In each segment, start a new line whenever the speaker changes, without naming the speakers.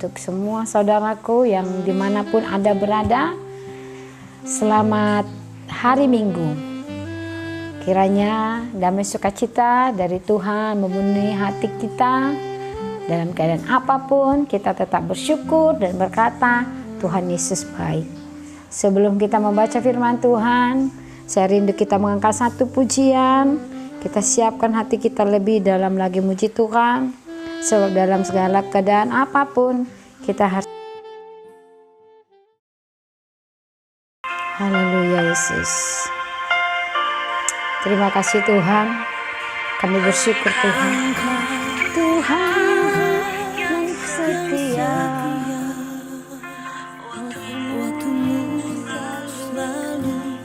untuk semua saudaraku yang dimanapun Anda berada. Selamat hari Minggu. Kiranya damai sukacita dari Tuhan memenuhi hati kita. Dalam keadaan apapun kita tetap bersyukur dan berkata Tuhan Yesus baik. Sebelum kita membaca firman Tuhan, saya rindu kita mengangkat satu pujian. Kita siapkan hati kita lebih dalam lagi muji Tuhan. Sebab dalam segala keadaan apapun kita harus. Haleluya Yesus. Terima kasih Tuhan. Kami bersyukur Tuhan. Tuhan yang setia.
Waktumu selalu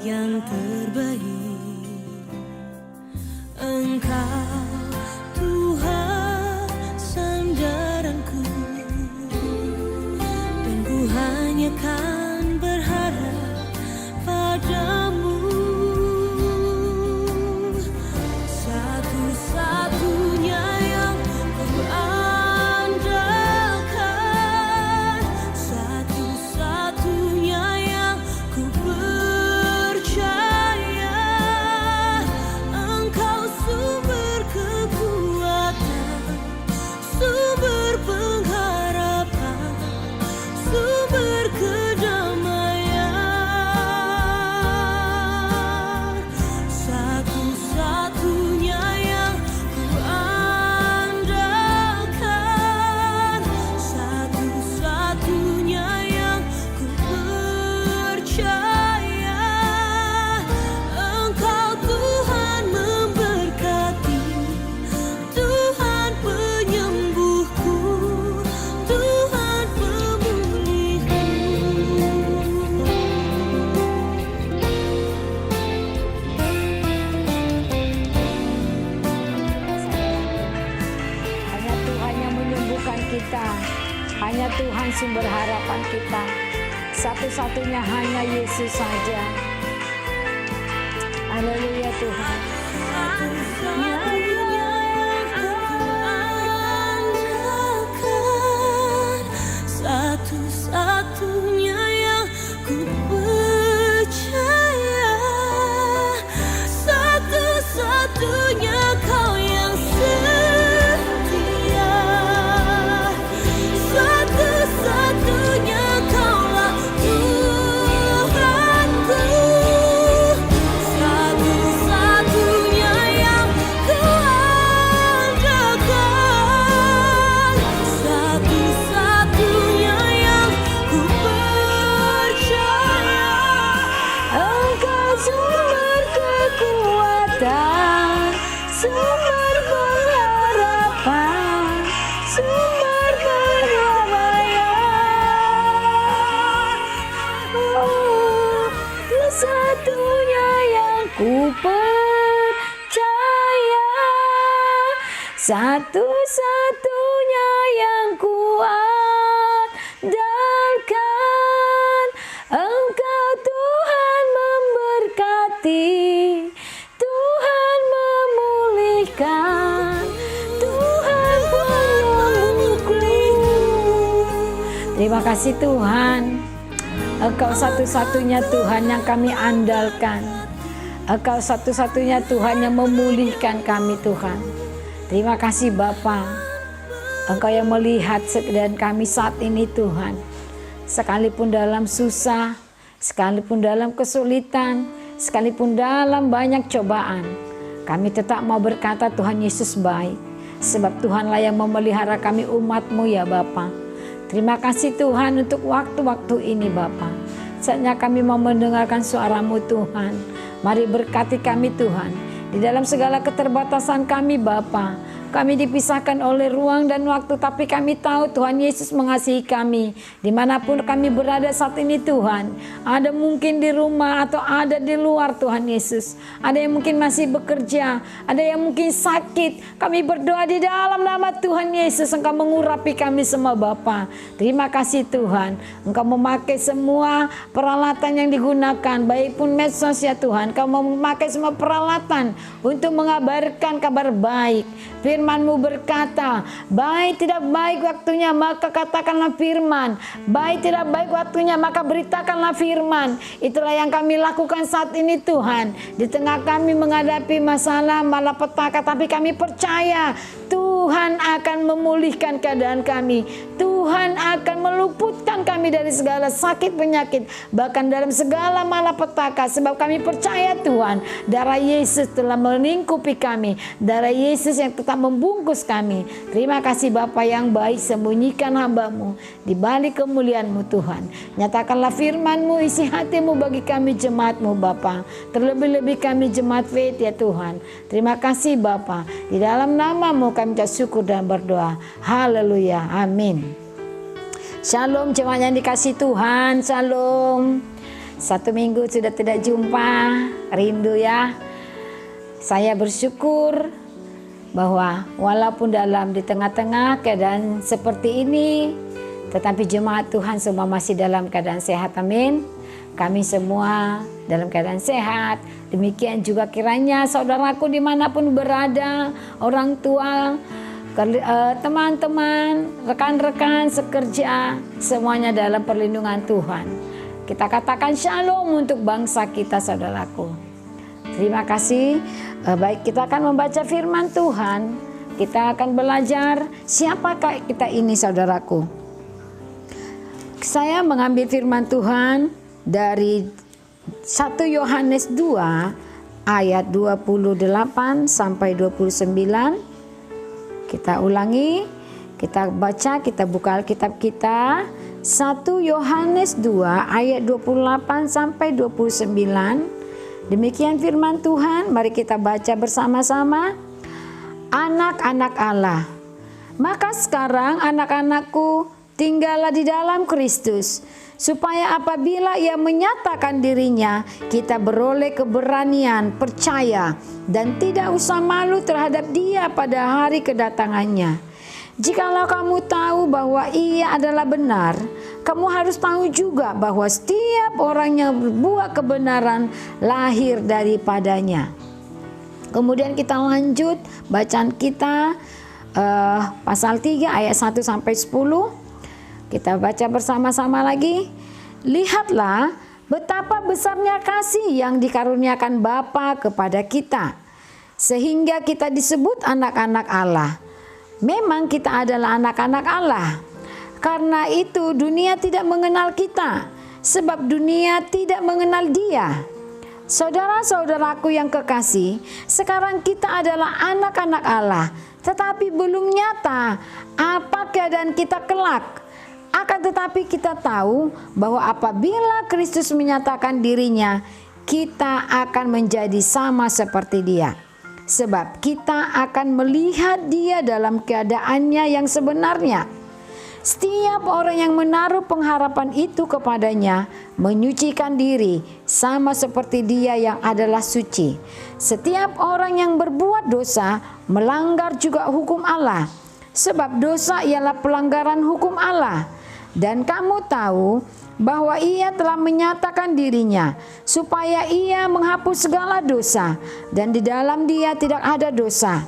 yang terbaik. Engkau Tuhan sandaranku, dan ku hanya kan berharap padamu. Satu-satunya yang ku andalkan, satu-satunya yang ku percaya. Engkau sumber kekuatan, sumber pengharapan, sumber kedamaian. Satu-satunya yang ku andalkan, satu-satunya yang ku percaya. Engkau Tuhan memberkati, Tuhan penyembuhku, Tuhan pemulihku.
Hanya Tuhan yang menyembuhkan kita. Hanya Tuhan sumber harapan kita. Satu-satunya hanya Yesus saja. Haleluya Tuhan.
Satu-satunya yang ku andalkan, satu-satunya yang ku percaya, satu-satunya Kau yang setia, satu-satunya Kaulah Tuhanku, satu-satunya yang ku andalkan, satu-satunya yang ku percaya.
Engkau sumber kekuatan, sumber pengharapan, sumber pendamaian. Oh, Kau satunya yang ku percaya, satu-satunya yang ku andalkan. Engkau Tuhan memberkati, Tuhan memulihkan, Tuhan penyembuhku. Terima kasih Tuhan. Engkau satu-satunya Tuhan yang kami andalkan. Engkau satu-satunya Tuhan yang memulihkan kami Tuhan. Terima kasih Bapa. Engkau yang melihat keadaan kami saat ini Tuhan. Sekalipun dalam susah, sekalipun dalam kesulitan, sekalipun dalam banyak cobaan, kami tetap mau berkata Tuhan Yesus baik. Sebab Tuhanlah yang memelihara kami umat-Mu ya Bapa. Terima kasih Tuhan untuk waktu-waktu ini Bapa. Saatnya kami mau mendengarkan suara-Mu Tuhan. Mari berkati kami Tuhan. Di dalam segala keterbatasan kami Bapa. Kami dipisahkan oleh ruang dan waktu, tapi kami tahu Tuhan Yesus mengasihi kami. Dimanapun kami berada saat ini Tuhan. Ada mungkin di rumah atau ada di luar Tuhan Yesus. Ada yang mungkin masih bekerja. Ada yang mungkin sakit. Kami berdoa di dalam nama Tuhan Yesus. Engkau mengurapi kami semua Bapa. Terima kasih Tuhan. Engkau memakai semua peralatan yang digunakan. Baik pun medsos ya Tuhan. Engkau memakai semua peralatan untuk mengabarkan kabar baik. Firman firman-Mu berkata, baik tidak baik waktunya maka katakanlah firman, baik tidak baik waktunya maka beritakanlah firman. Itulah yang kami lakukan saat ini Tuhan. Di tengah kami menghadapi masalah malapetaka, tapi kami percaya Tuhan akan memulihkan keadaan kami. Tuhan akan meluputkan kami dari segala sakit penyakit, bahkan dalam segala malapetaka, sebab kami percaya Tuhan, darah Yesus telah melingkupi kami, darah Yesus yang tetap membungkus kami. Terima kasih Bapa yang baik, sembunyikan hamba-Mu di balik kemuliaan-Mu Tuhan. Nyatakanlah firman-Mu, isi hati-Mu bagi kami jemaat-Mu Bapa, terlebih-lebih kami jemaat Faith ya Tuhan. Terima kasih Bapa, di dalam nama-Mu kami ucap syukur dan berdoa. Haleluya, amin. Shalom jemaat yang dikasih Tuhan, shalom. 1 minggu sudah tidak jumpa, rindu ya. Saya bersyukur bahwa walaupun di tengah-tengah keadaan seperti ini, tetapi jemaat Tuhan semua masih dalam keadaan sehat, amin. Kami semua dalam keadaan sehat. Demikian juga kiranya saudaraku dimanapun berada, orang tua, teman-teman, rekan-rekan sekerja, semuanya dalam perlindungan Tuhan. Kita katakan shalom untuk bangsa kita saudaraku. Terima kasih. Baik, kita akan membaca firman Tuhan. Kita akan belajar siapakah kita ini saudaraku. Saya mengambil firman Tuhan dari 1 Yohanes 2 ayat 28 sampai 29. Kita ulangi, kita baca, kita buka Alkitab kita. 1 Yohanes 2 ayat 28 sampai 29. Demikian firman Tuhan, mari kita baca bersama-sama. Anak-anak Allah, maka sekarang anak-anakku, tinggallah di dalam Kristus, supaya apabila Ia menyatakan dirinya, kita beroleh keberanian, percaya, dan tidak usah malu terhadap Dia pada hari kedatangannya. Jikalau kamu tahu bahwa Ia adalah benar, kamu harus tahu juga bahwa setiap orang yang berbuat kebenaran lahir daripadanya. Kemudian kita lanjut bacaan kita pasal 3 ayat 1 sampai 10. Kita baca bersama-sama lagi. Lihatlah betapa besarnya kasih yang dikaruniakan Bapa kepada kita, sehingga kita disebut anak-anak Allah. Memang kita adalah anak-anak Allah. Karena itu dunia tidak mengenal kita, sebab dunia tidak mengenal Dia. Saudara-saudaraku yang kekasih, sekarang kita adalah anak-anak Allah, tetapi belum nyata apa keadaan kita kelak. Akan tetapi kita tahu bahwa apabila Kristus menyatakan dirinya, kita akan menjadi sama seperti Dia. Sebab kita akan melihat Dia dalam keadaannya yang sebenarnya. Setiap orang yang menaruh pengharapan itu kepadanya menyucikan diri sama seperti Dia yang adalah suci. Setiap orang yang berbuat dosa melanggar juga hukum Allah, sebab dosa ialah pelanggaran hukum Allah. Dan kamu tahu bahwa Ia telah menyatakan dirinya supaya Ia menghapus segala dosa, dan di dalam Dia tidak ada dosa.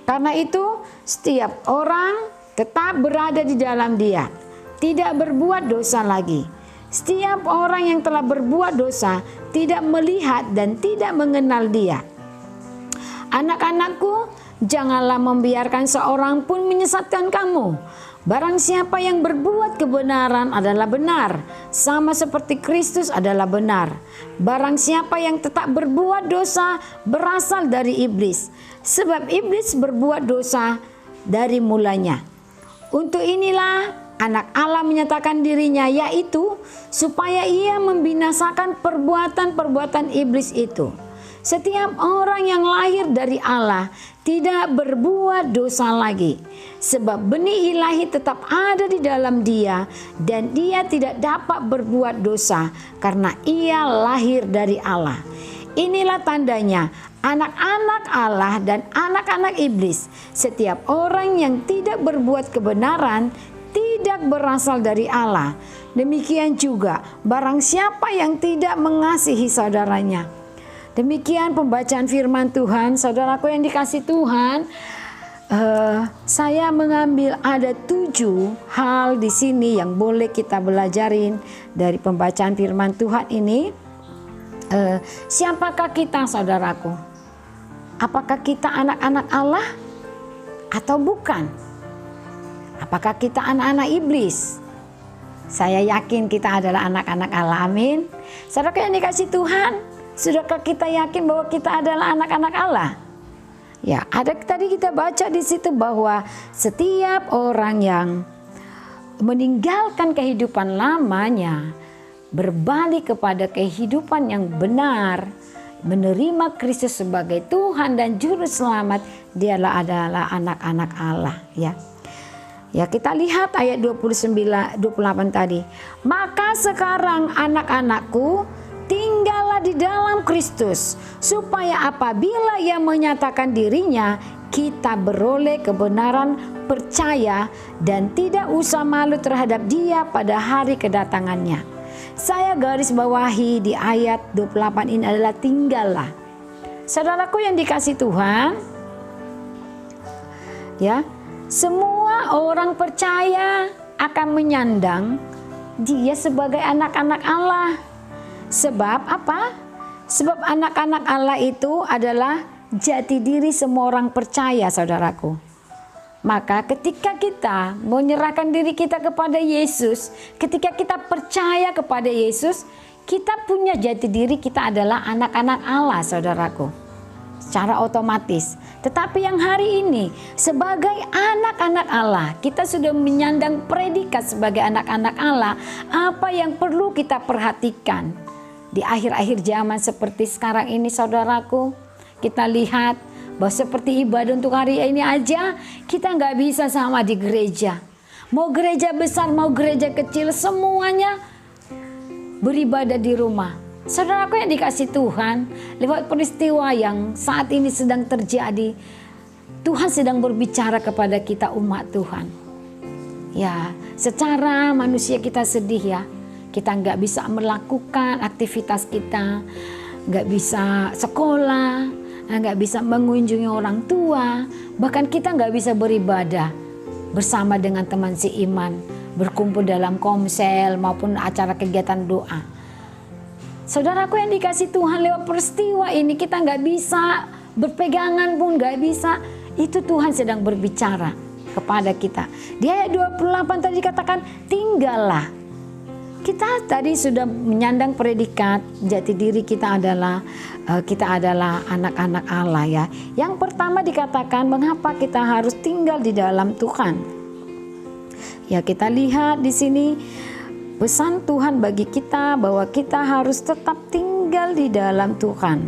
Karena itu setiap orang tetap berada di dalam Dia, tidak berbuat dosa lagi. Setiap orang yang telah berbuat dosa tidak melihat dan tidak mengenal Dia. Anak-anakku, janganlah membiarkan seorang pun menyesatkan kamu. Barang siapa yang berbuat kebenaran adalah benar, sama seperti Kristus adalah benar. Barang siapa yang tetap berbuat dosa berasal dari iblis, sebab iblis berbuat dosa dari mulanya. Untuk inilah anak Allah menyatakan dirinya, yaitu supaya Ia membinasakan perbuatan-perbuatan iblis itu. Setiap orang yang lahir dari Allah tidak berbuat dosa lagi, sebab benih ilahi tetap ada di dalam dia, dan dia tidak dapat berbuat dosa karena ia lahir dari Allah. Inilah tandanya anak-anak Allah dan anak-anak iblis. Setiap orang yang tidak berbuat kebenaran tidak berasal dari Allah. Demikian juga barang siapa yang tidak mengasihi saudaranya. Demikian pembacaan firman Tuhan. Saudaraku yang dikasih Tuhan, saya mengambil ada 7 hal di sini yang boleh kita belajarin dari pembacaan firman Tuhan ini. Siapakah kita, saudaraku? Apakah kita anak-anak Allah atau bukan? Apakah kita anak-anak iblis? Saya yakin kita adalah anak-anak Allah, amin. Saudara yang dikasih Tuhan, sudahkah kita yakin bahwa kita adalah anak-anak Allah? Ya, ada tadi kita baca di situ bahwa setiap orang yang meninggalkan kehidupan lamanya, berbalik kepada kehidupan yang benar, menerima Kristus sebagai Tuhan dan Juru Selamat, dialah adalah anak-anak Allah, ya. Ya, kita lihat ayat 28 tadi. Maka sekarang anak-anakku, tinggallah di dalam Kristus, supaya apabila Ia menyatakan dirinya, kita beroleh kebenaran percaya dan tidak usah malu terhadap Dia pada hari kedatangannya. Saya garis bawahi di ayat 28 ini adalah tinggallah. Saudaraku yang dikasih Tuhan, ya, semua orang percaya akan menyandang dia sebagai anak-anak Allah. Sebab apa? Sebab anak-anak Allah itu adalah jati diri semua orang percaya, saudaraku. Maka ketika kita menyerahkan diri kita kepada Yesus, ketika kita percaya kepada Yesus, kita punya jati diri kita adalah anak-anak Allah, saudaraku. Secara otomatis. Tetapi yang hari ini sebagai anak-anak Allah, kita sudah menyandang predikat sebagai anak-anak Allah. Apa yang perlu kita perhatikan di akhir-akhir zaman seperti sekarang ini, saudaraku? Kita lihat bahwa seperti ibadah untuk hari ini aja kita nggak bisa sama di gereja. Mau gereja besar, mau gereja kecil, semuanya beribadah di rumah. Saudaraku yang dikasih Tuhan, lewat peristiwa yang saat ini sedang terjadi, Tuhan sedang berbicara kepada kita umat Tuhan. Ya, secara manusia kita sedih, ya. Kita nggak bisa melakukan aktivitas kita, nggak bisa sekolah, nggak bisa mengunjungi orang tua, bahkan kita nggak bisa beribadah bersama dengan teman seiman, berkumpul dalam komsel maupun acara kegiatan doa. Saudaraku yang dikasih Tuhan, lewat peristiwa ini kita nggak bisa berpegangan pun nggak bisa. Itu Tuhan sedang berbicara kepada kita. Di ayat 28 tadi dikatakan tinggallah. Kita tadi sudah menyandang predikat jati diri kita adalah anak-anak Allah, ya. Yang pertama dikatakan mengapa kita harus tinggal di dalam Tuhan. Ya, kita lihat di sini pesan Tuhan bagi kita bahwa kita harus tetap tinggal di dalam Tuhan.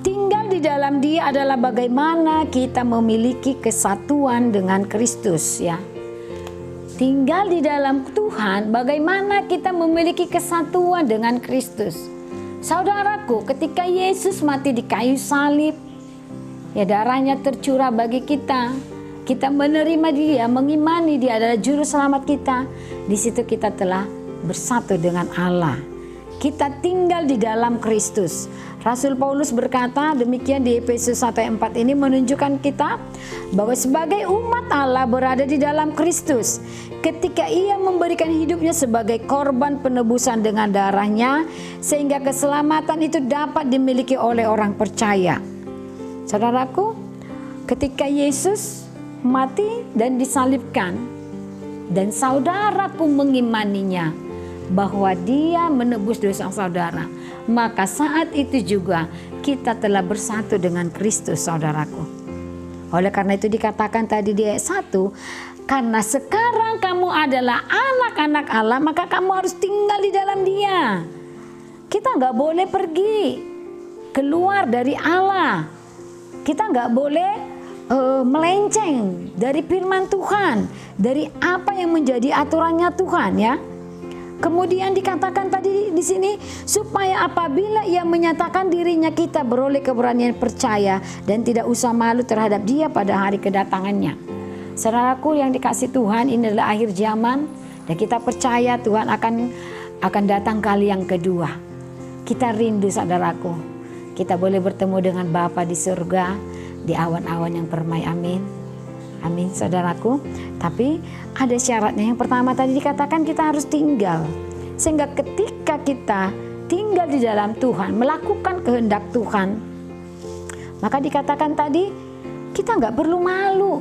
Tinggal di dalam Dia adalah bagaimana kita memiliki kesatuan dengan Kristus, ya. Tinggal di dalam Tuhan, bagaimana kita memiliki kesatuan dengan Kristus. Saudaraku, ketika Yesus mati di kayu salib, ya, darahnya tercurah bagi kita. Kita menerima Dia, mengimani Dia adalah juru selamat kita. Di situ kita telah bersatu dengan Allah. Kita tinggal di dalam Kristus. Rasul Paulus berkata demikian di Efesus 1:4 ini menunjukkan kita bahwa sebagai umat Allah berada di dalam Kristus. Ketika Ia memberikan hidupnya sebagai korban penebusan dengan darahnya, sehingga keselamatan itu dapat dimiliki oleh orang percaya. Saudaraku, ketika Yesus mati dan disalibkan, dan saudaraku mengimaninya bahwa Dia menebus dosa saudara, maka saat itu juga kita telah bersatu dengan Kristus, saudaraku. Oleh karena itu dikatakan tadi di ayat 1, karena sekarang kamu adalah anak-anak Allah, maka kamu harus tinggal di dalam Dia. Kita nggak boleh pergi keluar dari Allah. Kita nggak boleh melenceng dari firman Tuhan, dari apa yang menjadi aturannya Tuhan, ya. Kemudian dikatakan tadi di sini supaya apabila Ia menyatakan dirinya, kita beroleh keberanian percaya dan tidak usah malu terhadap Dia pada hari kedatangannya. Saudaraku yang dikasih Tuhan, ini adalah akhir zaman dan kita percaya Tuhan akan datang kali yang kedua. Kita rindu, saudaraku, kita boleh bertemu dengan Bapa di surga di awan-awan yang permai. Amin. Amin saudaraku. Tapi ada syaratnya. Yang pertama tadi dikatakan kita harus tinggal. Sehingga ketika kita tinggal di dalam Tuhan, melakukan kehendak Tuhan, maka dikatakan tadi kita nggak perlu malu.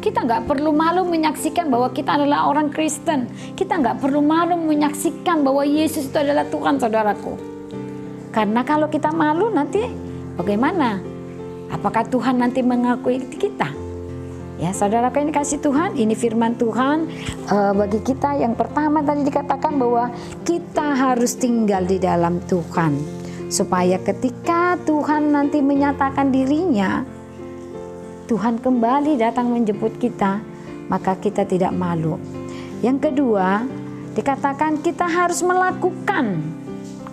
Kita nggak perlu malu menyaksikan bahwa kita adalah orang Kristen. Kita nggak perlu malu menyaksikan bahwa Yesus itu adalah Tuhan, saudaraku. Karena kalau kita malu nanti bagaimana? Apakah Tuhan nanti mengakui kita? Ya saudaraku yang dikasih Tuhan, ini firman Tuhan bagi kita. Yang pertama tadi dikatakan bahwa kita harus tinggal di dalam Tuhan. Supaya ketika Tuhan nanti menyatakan dirinya, Tuhan kembali datang menjemput kita, maka kita tidak malu. Yang kedua, dikatakan kita harus melakukan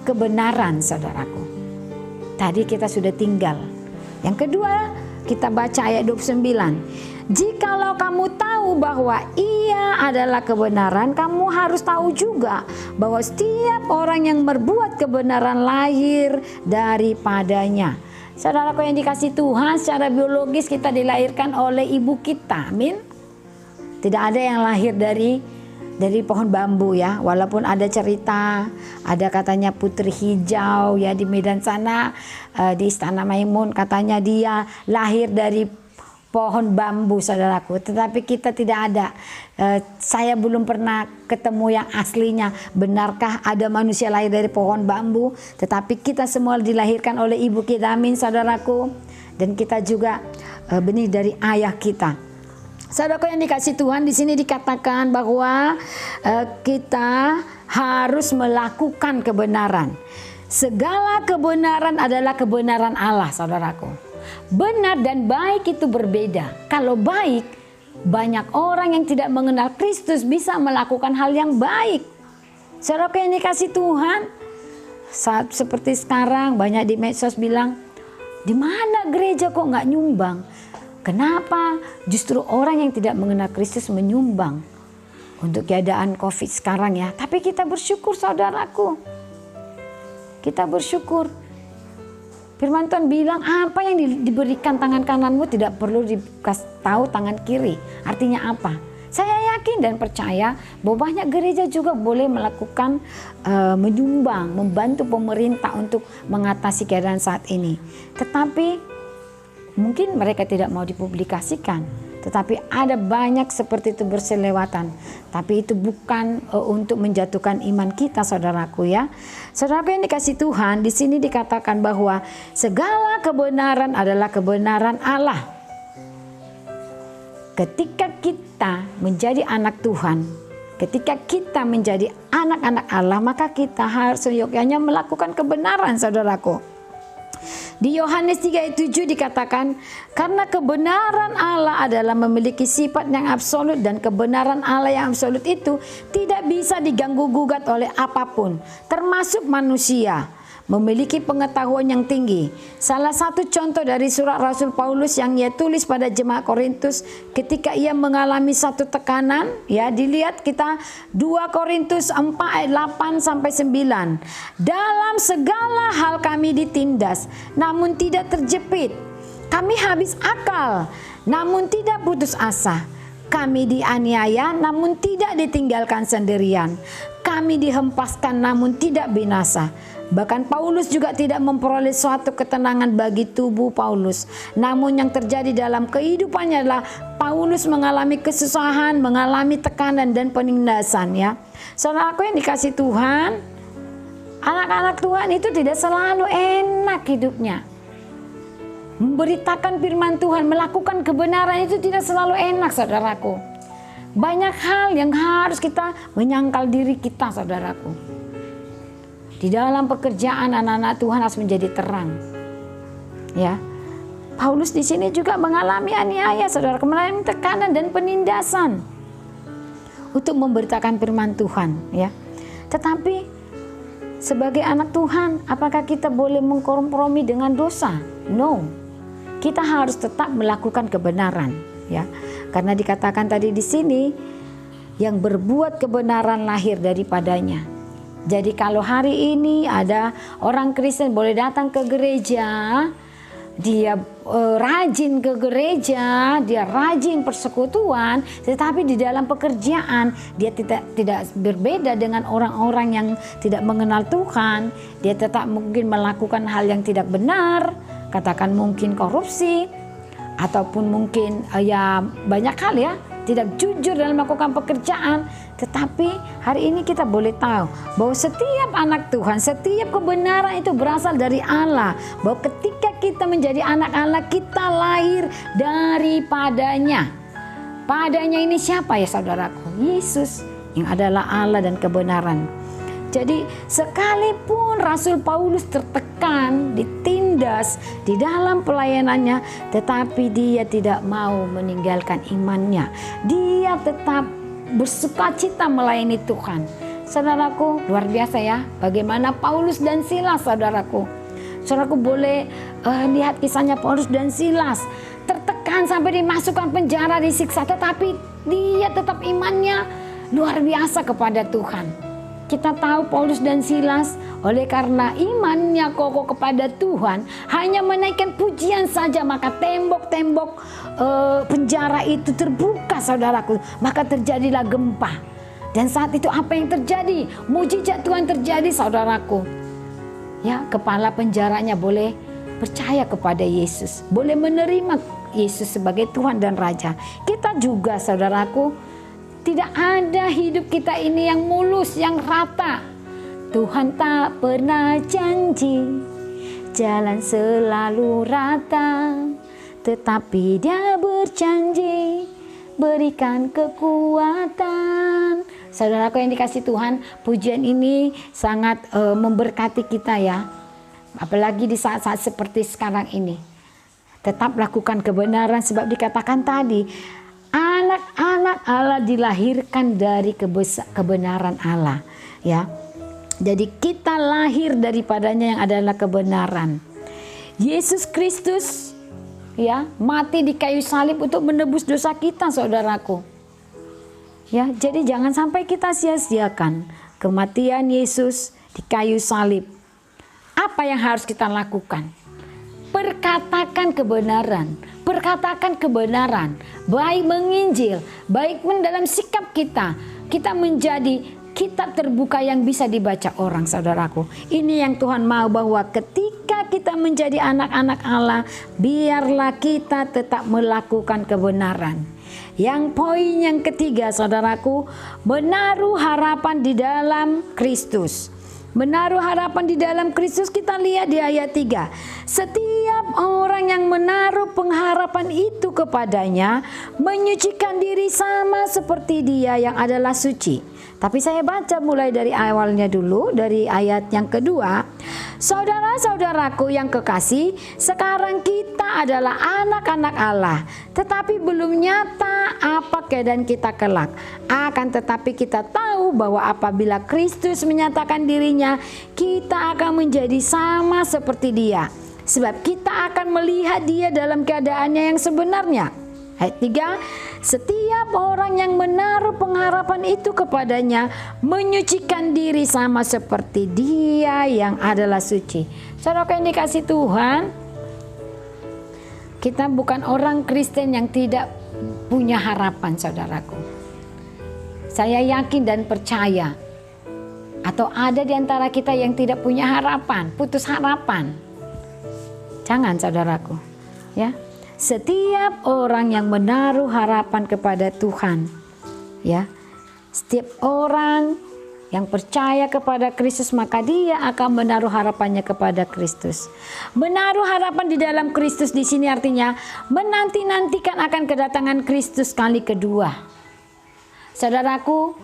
kebenaran, saudaraku. Tadi kita sudah tinggal. Yang kedua, kita baca ayat 29. Jikalau kamu tahu bahwa Ia adalah kebenaran, kamu harus tahu juga bahwa setiap orang yang berbuat kebenaran lahir daripadanya. Saudaraku yang dikasih Tuhan, secara biologis kita dilahirkan oleh ibu kita. Amin. Tidak ada yang lahir dari pohon bambu ya. Walaupun ada cerita, ada katanya putri hijau ya di Medan sana, di Istana Maimun, katanya dia lahir dari pohon bambu, saudaraku. Tetapi kita tidak ada. Saya belum pernah ketemu yang aslinya. Benarkah ada manusia lahir dari pohon bambu? Tetapi kita semua dilahirkan oleh ibu kita. Amin, saudaraku. Dan kita juga benih dari ayah kita. Saudaraku yang dikasih Tuhan, di sini dikatakan bahwa kita harus melakukan kebenaran. Segala kebenaran adalah kebenaran Allah, saudaraku. Benar dan baik itu berbeda. Kalau baik, banyak orang yang tidak mengenal Kristus bisa melakukan hal yang baik. Saudara yang dikasih Tuhan, saat seperti sekarang banyak di medsos bilang, di mana gereja kok nggak nyumbang? Kenapa justru orang yang tidak mengenal Kristus menyumbang untuk keadaan COVID sekarang ya? Tapi kita bersyukur, saudaraku. Kita bersyukur. Firman Tuhan bilang apa yang diberikan tangan kananmu tidak perlu dikasih tahu tangan kiri. Artinya apa? Saya yakin dan percaya bahwa banyak gereja juga boleh melakukan menyumbang, membantu pemerintah untuk mengatasi keadaan saat ini. Tetapi mungkin mereka tidak mau dipublikasikan. Tetapi ada banyak seperti itu berselewatan. Tapi itu bukan untuk menjatuhkan iman kita, saudaraku ya. Saudaraku yang dikasih Tuhan, di sini dikatakan bahwa segala kebenaran adalah kebenaran Allah. Ketika kita menjadi anak Tuhan, ketika kita menjadi anak-anak Allah, maka kita harus seyogyanya melakukan kebenaran, saudaraku. Di Yohanes 3 ayat 7 dikatakan, karena kebenaran Allah adalah memiliki sifat yang absolut, dan kebenaran Allah yang absolut itu tidak bisa diganggu-gugat oleh apapun, termasuk manusia. Memiliki pengetahuan yang tinggi. Salah satu contoh dari surat Rasul Paulus yang ia tulis pada jemaat Korintus ketika ia mengalami satu tekanan, ya dilihat kita 2 Korintus 4 ayat 8 sampai 9. Dalam segala hal kami ditindas, namun tidak terjepit. Kami habis akal, namun tidak putus asa. Kami dianiaya, namun tidak ditinggalkan sendirian. Kami dihempaskan, namun tidak binasa. Bahkan Paulus juga tidak memperoleh suatu ketenangan bagi tubuh Paulus. Namun yang terjadi dalam kehidupannya adalah Paulus mengalami kesusahan, mengalami tekanan dan penindasan ya. Saudaraku yang dikasih Tuhan, anak-anak Tuhan itu tidak selalu enak hidupnya. Memberitakan firman Tuhan, melakukan kebenaran itu tidak selalu enak, saudaraku. Banyak hal yang harus kita menyangkal diri kita, saudaraku. Di dalam pekerjaan anak-anak Tuhan harus menjadi terang. Ya. Paulus di sini juga mengalami aniaya, saudara, mengalami tekanan dan penindasan untuk memberitakan firman Tuhan, ya. Tetapi sebagai anak Tuhan, apakah kita boleh mengkompromi dengan dosa? No. Kita harus tetap melakukan kebenaran, ya. Karena dikatakan tadi di sini, yang berbuat kebenaran lahir daripadanya. Jadi kalau hari ini ada orang Kristen boleh datang ke gereja, dia rajin ke gereja, dia rajin persekutuan, tetapi di dalam pekerjaan dia tidak berbeda dengan orang-orang yang tidak mengenal Tuhan. Dia tetap mungkin melakukan hal yang tidak benar, katakan mungkin korupsi, ataupun mungkin ya banyak hal ya, tidak jujur dalam melakukan pekerjaan. Tetapi hari ini kita boleh tahu bahwa setiap anak Tuhan, setiap kebenaran itu berasal dari Allah. Bahwa ketika kita menjadi anak Allah, kita lahir daripadanya. Padanya ini siapa ya saudaraku? Yesus yang adalah Allah dan kebenaran. Jadi sekalipun Rasul Paulus tertekan, ditindas di dalam pelayanannya, tetapi dia tidak mau meninggalkan imannya. Dia tetap bersukacita melayani Tuhan. Saudaraku, luar biasa ya, bagaimana Paulus dan Silas, saudaraku. Saudaraku boleh lihat kisahnya Paulus dan Silas. Tertekan sampai dimasukkan penjara, disiksa, tetapi dia tetap imannya luar biasa kepada Tuhan. Kita tahu Paulus dan Silas oleh karena imannya kokoh kepada Tuhan, hanya menaikkan pujian saja, maka tembok-tembok penjara itu terbuka, saudaraku. Maka terjadilah gempa. Dan saat itu apa yang terjadi? Mujizat Tuhan terjadi, saudaraku. Ya, kepala penjaranya boleh percaya kepada Yesus, boleh menerima Yesus sebagai Tuhan dan Raja. Kita juga, saudaraku, tidak ada hidup kita ini yang mulus, yang rata. Tuhan tak pernah janji jalan selalu rata, tetapi Dia berjanji berikan kekuatan. Saudaraku yang dikasih Tuhan, pujian ini sangat memberkati kita ya. Apalagi di saat-saat seperti sekarang ini. Tetap lakukan kebenaran, sebab dikatakan tadi, anak-anak Allah dilahirkan dari kebenaran Allah, ya. Jadi kita lahir daripadanya yang adalah kebenaran. Yesus Kristus, ya, mati di kayu salib untuk menebus dosa kita, saudaraku. Ya, jadi jangan sampai kita sia-siakan kematian Yesus di kayu salib. Apa yang harus kita lakukan? Perkatakan kebenaran. Perkatakan kebenaran, baik menginjil, baik pun dalam sikap kita. Kita menjadi kitab terbuka yang bisa dibaca orang, saudaraku. Ini yang Tuhan mau, bahwa ketika kita menjadi anak-anak Allah, biarlah kita tetap melakukan kebenaran. Yang poin yang ketiga, saudaraku, menaruh harapan di dalam Kristus. Menaruh harapan di dalam Kristus, kita lihat di ayat 3. Setiap orang yang menaruh pengharapan itu kepadanya, menyucikan diri sama seperti Dia yang adalah suci. Tapi saya baca mulai dari awalnya dulu, dari ayat yang kedua. Saudara-saudaraku yang kekasih, sekarang kita adalah anak-anak Allah, tetapi belum nyata apa keadaan kita kelak. Akan tetapi kita tahu bahwa apabila Kristus menyatakan dirinya, kita akan menjadi sama seperti Dia, sebab kita akan melihat Dia dalam keadaannya yang sebenarnya. Ayat 3, setiap orang yang menaruh pengharapan itu kepadanya, menyucikan diri sama seperti Dia yang adalah suci. Saudara yang dikasih Tuhan, kita bukan orang Kristen yang tidak punya harapan, saudaraku. Saya yakin dan percaya, atau ada di antara kita yang tidak punya harapan, putus harapan. Jangan, saudaraku, ya. Setiap orang yang menaruh harapan kepada Tuhan, ya, setiap orang yang percaya kepada Kristus, maka dia akan menaruh harapannya kepada Kristus. Menaruh harapan di dalam Kristus di sini artinya menanti-nantikan akan kedatangan Kristus kali kedua. Saudaraku,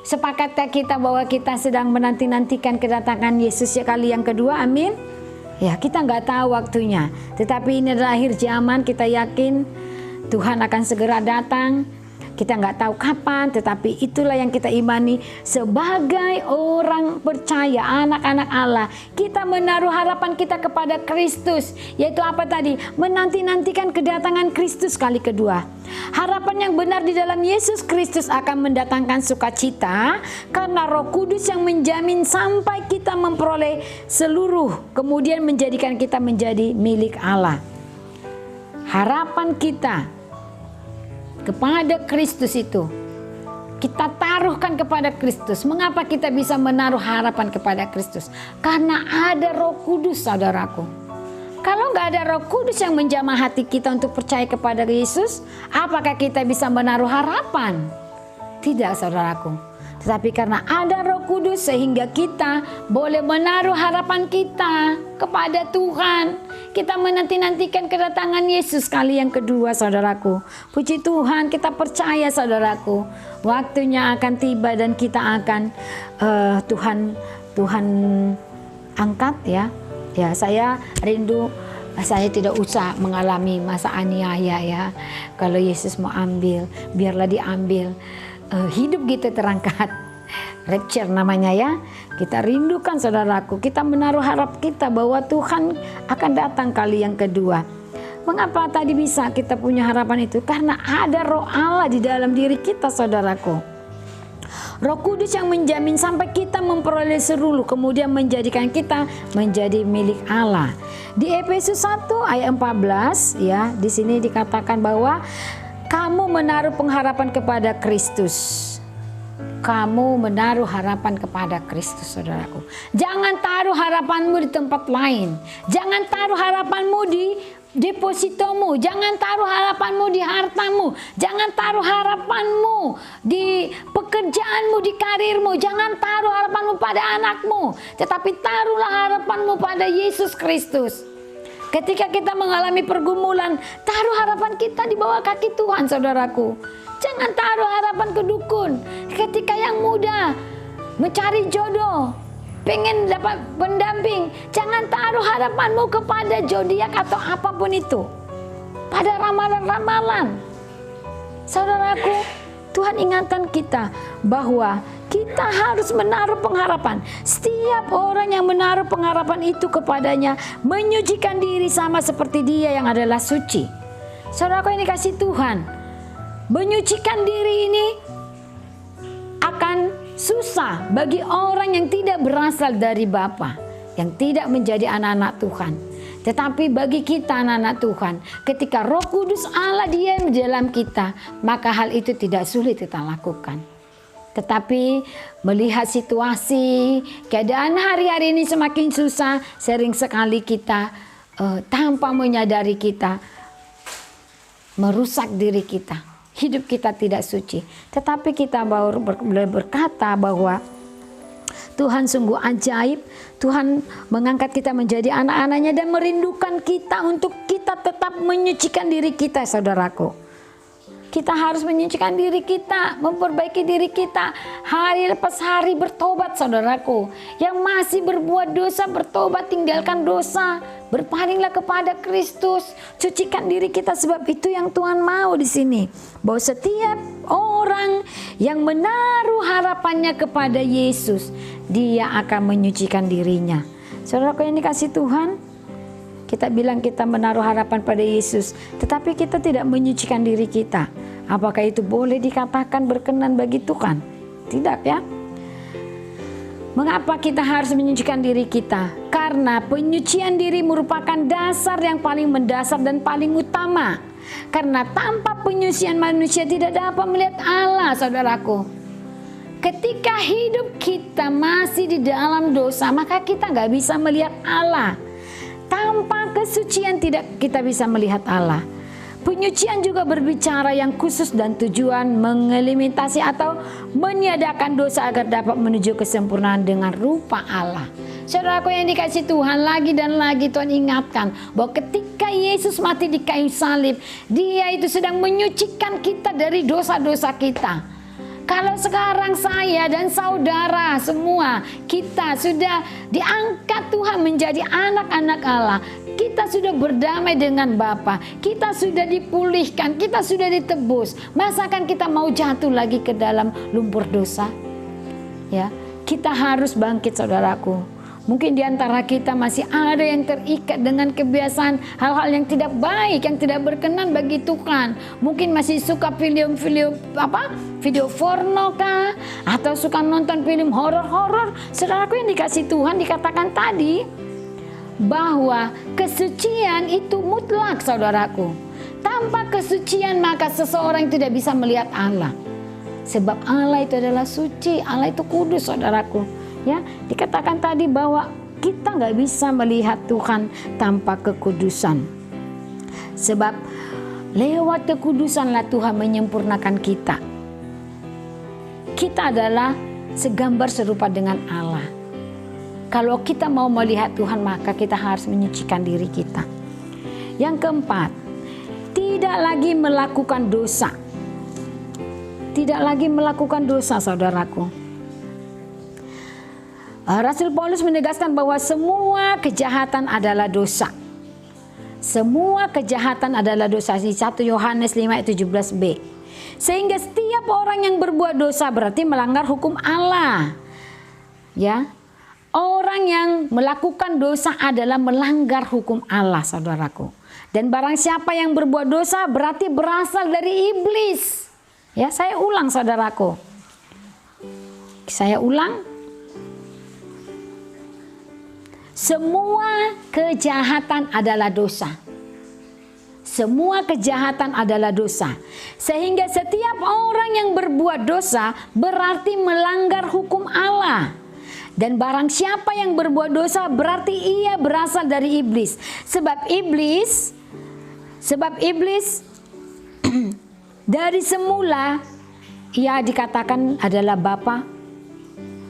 sepakat kita bahwa kita sedang menanti-nantikan kedatangan Yesus kali yang kedua, amin? Ya, kita nggak tahu waktunya, tetapi ini adalah akhir zaman. Kita yakin Tuhan akan segera datang. Kita nggak tahu kapan, tetapi itulah yang kita imani sebagai orang percaya, anak-anak Allah. Kita menaruh harapan kita kepada Kristus, yaitu apa tadi? Menanti-nantikan kedatangan Kristus kali kedua. Harapan yang benar di dalam Yesus Kristus akan mendatangkan sukacita, karena Roh Kudus yang menjamin sampai kita memperoleh seluruh, kemudian menjadikan kita menjadi milik Allah. harapan kita kepada Kristus itu kita taruhkan kepada Kristus. Mengapa kita bisa menaruh harapan kepada Kristus? Karena ada Roh Kudus, saudaraku. Kalau nggak ada Roh Kudus yang menjamah hati kita untuk percaya kepada Yesus, apakah kita bisa menaruh harapan? Tidak, saudaraku. Tetapi karena ada Roh Kudus sehingga kita boleh menaruh harapan kita kepada Tuhan. Kita menanti-nantikan kedatangan Yesus kali yang kedua, saudaraku. Puji Tuhan, kita percaya, saudaraku. Waktunya akan tiba dan kita akan Tuhan angkat ya. Ya, saya rindu. Saya tidak usah mengalami masa aniaya ya. Kalau Yesus mau ambil, biarlah diambil. Hidup kita terangkat, rapture namanya ya. Kita rindukan, saudaraku, kita menaruh harap kita bahwa Tuhan akan datang kali yang kedua. Mengapa tadi bisa kita punya harapan itu? Karena ada Roh Allah di dalam diri kita, saudaraku. Roh Kudus yang menjamin sampai kita memperoleh seluruh, kemudian menjadikan kita menjadi milik Allah. Di Efesus 1 ayat 14 ya, di sini dikatakan bahwa kamu menaruh pengharapan kepada Kristus. Kamu menaruh harapan kepada Kristus, saudaraku. Jangan taruh harapanmu di tempat lain. Jangan taruh harapanmu di depositomu. Jangan taruh harapanmu di hartamu. Jangan taruh harapanmu di pekerjaanmu, di karirmu. Jangan taruh harapanmu pada anakmu. Tetapi taruhlah harapanmu pada Yesus Kristus. Ketika kita mengalami pergumulan, taruh harapan kita di bawah kaki Tuhan, saudaraku. Jangan taruh harapan ke dukun. Ketika yang muda mencari jodoh, pengen dapat pendamping, jangan taruh harapanmu kepada zodiak atau apapun itu, pada ramalan-ramalan. Saudaraku, Tuhan ingatkan kita bahwa kita harus menaruh pengharapan. Setiap orang yang menaruh pengharapan itu kepadanya menyucikan diri sama seperti Dia yang adalah suci. Saudaraku yang dikasih Tuhan, menyucikan diri ini akan susah bagi orang yang tidak berasal dari Bapa, yang tidak menjadi anak-anak Tuhan. Tetapi bagi kita anak-anak Tuhan, ketika Roh Kudus Allah diam di dalam kita, maka hal itu tidak sulit kita lakukan. Tetapi melihat situasi, keadaan hari-hari ini semakin susah, sering sekali kita tanpa menyadari kita merusak diri kita. Hidup kita tidak suci. Tetapi kita baru berkata bahwa Tuhan sungguh ajaib. Tuhan mengangkat kita menjadi anak-anaknya dan merindukan kita untuk kita tetap menyucikan diri kita, saudaraku. Kita harus menyucikan diri kita, memperbaiki diri kita. Hari lepas hari bertobat, saudaraku. Yang masih berbuat dosa, bertobat, tinggalkan dosa. Berpalinglah kepada Kristus. Cucikan diri kita, sebab itu yang Tuhan mau di sini. Bahwa setiap orang yang menaruh harapannya kepada Yesus, dia akan menyucikan dirinya. Saudaraku yang dikasih Tuhan, kita bilang kita menaruh harapan pada Yesus, tetapi kita tidak menyucikan diri kita. Apakah itu boleh dikatakan berkenan bagi Tuhan? Tidak ya. Mengapa kita harus menyucikan diri kita? Karena penyucian diri merupakan dasar yang paling mendasar dan paling utama. Karena tanpa penyucian manusia tidak dapat melihat Allah, saudaraku. Ketika hidup kita masih di dalam dosa, maka kita nggak bisa melihat Allah. Tanpa kesucian tidak kita bisa melihat Allah. Penyucian juga berbicara yang khusus dan tujuan mengeliminasi atau meniadakan dosa agar dapat menuju kesempurnaan dengan rupa Allah. Saudaraku yang dikasih Tuhan, lagi dan lagi Tuhan ingatkan bahwa ketika Yesus mati di kayu salib, Dia itu sedang menyucikan kita dari dosa-dosa kita. Kalau sekarang saya dan saudara semua, kita sudah diangkat Tuhan menjadi anak-anak Allah. Kita sudah berdamai dengan Bapa. Kita sudah dipulihkan, kita sudah ditebus. Masakan kita mau jatuh lagi ke dalam lumpur dosa? Ya, kita harus bangkit, saudaraku. Mungkin di antara kita masih ada yang terikat dengan kebiasaan hal-hal yang tidak baik, yang tidak berkenan bagi Tuhan. Mungkin masih suka video porno kah? Atau suka nonton film horor-horor. Saudaraku yang dikasih Tuhan, dikatakan tadi bahwa kesucian itu mutlak, saudaraku. Tanpa kesucian maka seseorang tidak bisa melihat Allah. Sebab Allah itu adalah suci, Allah itu kudus, saudaraku. Ya, dikatakan tadi bahwa kita nggak bisa melihat Tuhan tanpa kekudusan. Sebab lewat kekudusanlah Tuhan menyempurnakan kita. Kita adalah segambar serupa dengan Allah. Kalau kita mau melihat Tuhan maka kita harus menyucikan diri kita. Yang keempat, tidak lagi melakukan dosa. Tidak lagi melakukan dosa, saudaraku. Rasul Paulus menegaskan bahwa semua kejahatan adalah dosa. Semua kejahatan adalah dosa. Di 1 Yohanes 5 ayat 17b. Sehingga setiap orang yang berbuat dosa berarti melanggar hukum Allah. Ya. Orang yang melakukan dosa adalah melanggar hukum Allah, saudaraku. Dan barang siapa yang berbuat dosa berarti berasal dari iblis. Ya, saya ulang, saudaraku. Saya ulang. Semua kejahatan adalah dosa. Semua kejahatan adalah dosa. Sehingga setiap orang yang berbuat dosa berarti melanggar hukum Allah. Dan barang siapa yang berbuat dosa berarti ia berasal dari iblis. Sebab iblis dari semula ia dikatakan adalah bapa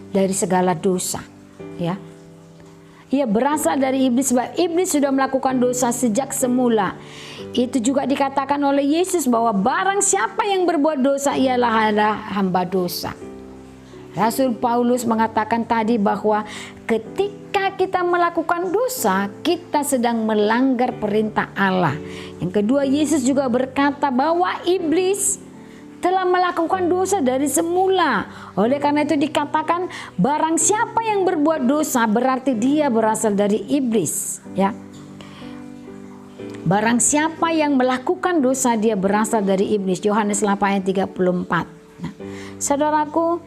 dari segala dosa. Ya. Ia berasal dari iblis sebab iblis sudah melakukan dosa sejak semula. Itu juga dikatakan oleh Yesus bahwa barang siapa yang berbuat dosa ialah hamba dosa. Rasul Paulus mengatakan tadi bahwa ketika kita melakukan dosa, kita sedang melanggar perintah Allah. Yang kedua, Yesus juga berkata bahwa iblis telah melakukan dosa dari semula. Oleh karena itu dikatakan barang siapa yang berbuat dosa berarti dia berasal dari iblis. Ya. Barang siapa yang melakukan dosa dia berasal dari iblis. Yohanes 8 ayat 34. Nah, saudaraku,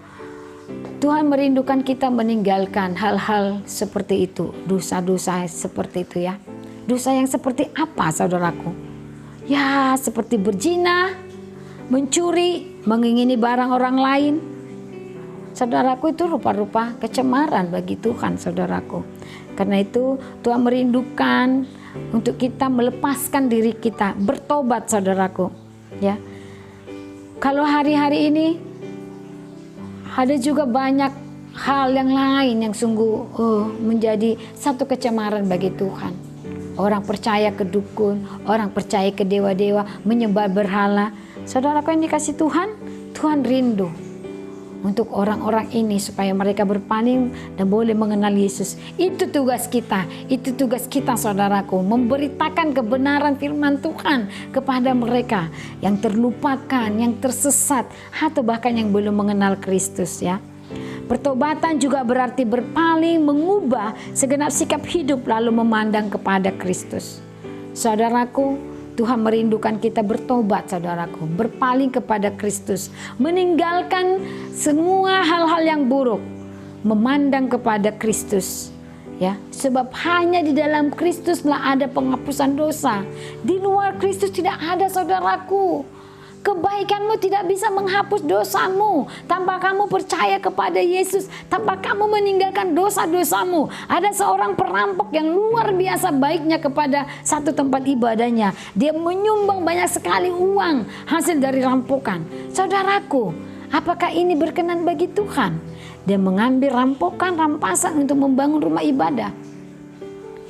Tuhan merindukan kita meninggalkan hal-hal seperti itu. Dosa-dosa seperti itu ya. Dosa yang seperti apa, saudaraku? Ya, seperti berzina, mencuri, mengingini barang orang lain. Saudaraku, itu rupa-rupa kecemaran bagi Tuhan, saudaraku. Karena itu Tuhan merindukan untuk kita melepaskan diri kita, bertobat, saudaraku. Ya. Kalau hari-hari ini ada juga banyak hal yang lain yang sungguh menjadi satu kecemaran bagi Tuhan. Orang percaya ke dukun, orang percaya ke dewa-dewa, menyembah berhala. Saudaraku yang dikasih Tuhan, Tuhan rindu untuk orang-orang ini supaya mereka berpaling dan boleh mengenal Yesus. Itu tugas kita, saudaraku, memberitakan kebenaran firman Tuhan kepada mereka yang terlupakan, yang tersesat, atau bahkan yang belum mengenal Kristus ya. Pertobatan juga berarti berpaling, mengubah segenap sikap hidup lalu memandang kepada Kristus. Saudaraku, Tuhan merindukan kita bertobat, saudaraku, berpaling kepada Kristus, meninggalkan semua hal-hal yang buruk, memandang kepada Kristus, ya. Sebab hanya di dalam Kristuslah ada penghapusan dosa. Di luar Kristus tidak ada, saudaraku. Kebaikanmu tidak bisa menghapus dosamu tanpa kamu percaya kepada Yesus, tanpa kamu meninggalkan dosa-dosamu. Ada seorang perampok yang luar biasa baiknya kepada satu tempat ibadahnya. Dia menyumbang banyak sekali uang hasil dari rampokan. Saudaraku, apakah ini berkenan bagi Tuhan? Dia mengambil rampokan, rampasan untuk membangun rumah ibadah.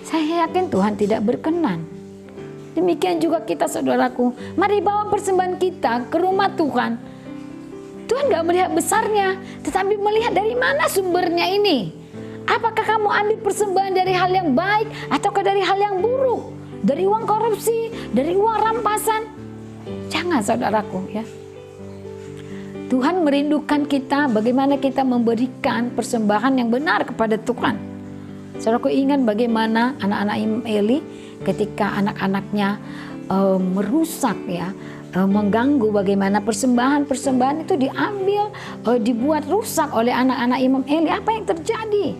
Saya yakin Tuhan tidak berkenan. Demikian juga kita, saudaraku. Mari bawa persembahan kita ke rumah Tuhan. Tuhan gak melihat besarnya, tetapi melihat dari mana sumbernya ini. Apakah kamu ambil persembahan dari hal yang baik ataukah dari hal yang buruk? Dari uang korupsi, dari uang rampasan? Jangan, saudaraku ya. Tuhan merindukan kita bagaimana kita memberikan persembahan yang benar kepada Tuhan. Saudaraku, ingat bagaimana anak-anak Imam Eli ketika anak-anaknya merusak ya, mengganggu, bagaimana persembahan-persembahan itu diambil, dibuat rusak oleh anak-anak Imam Eli. Apa yang terjadi?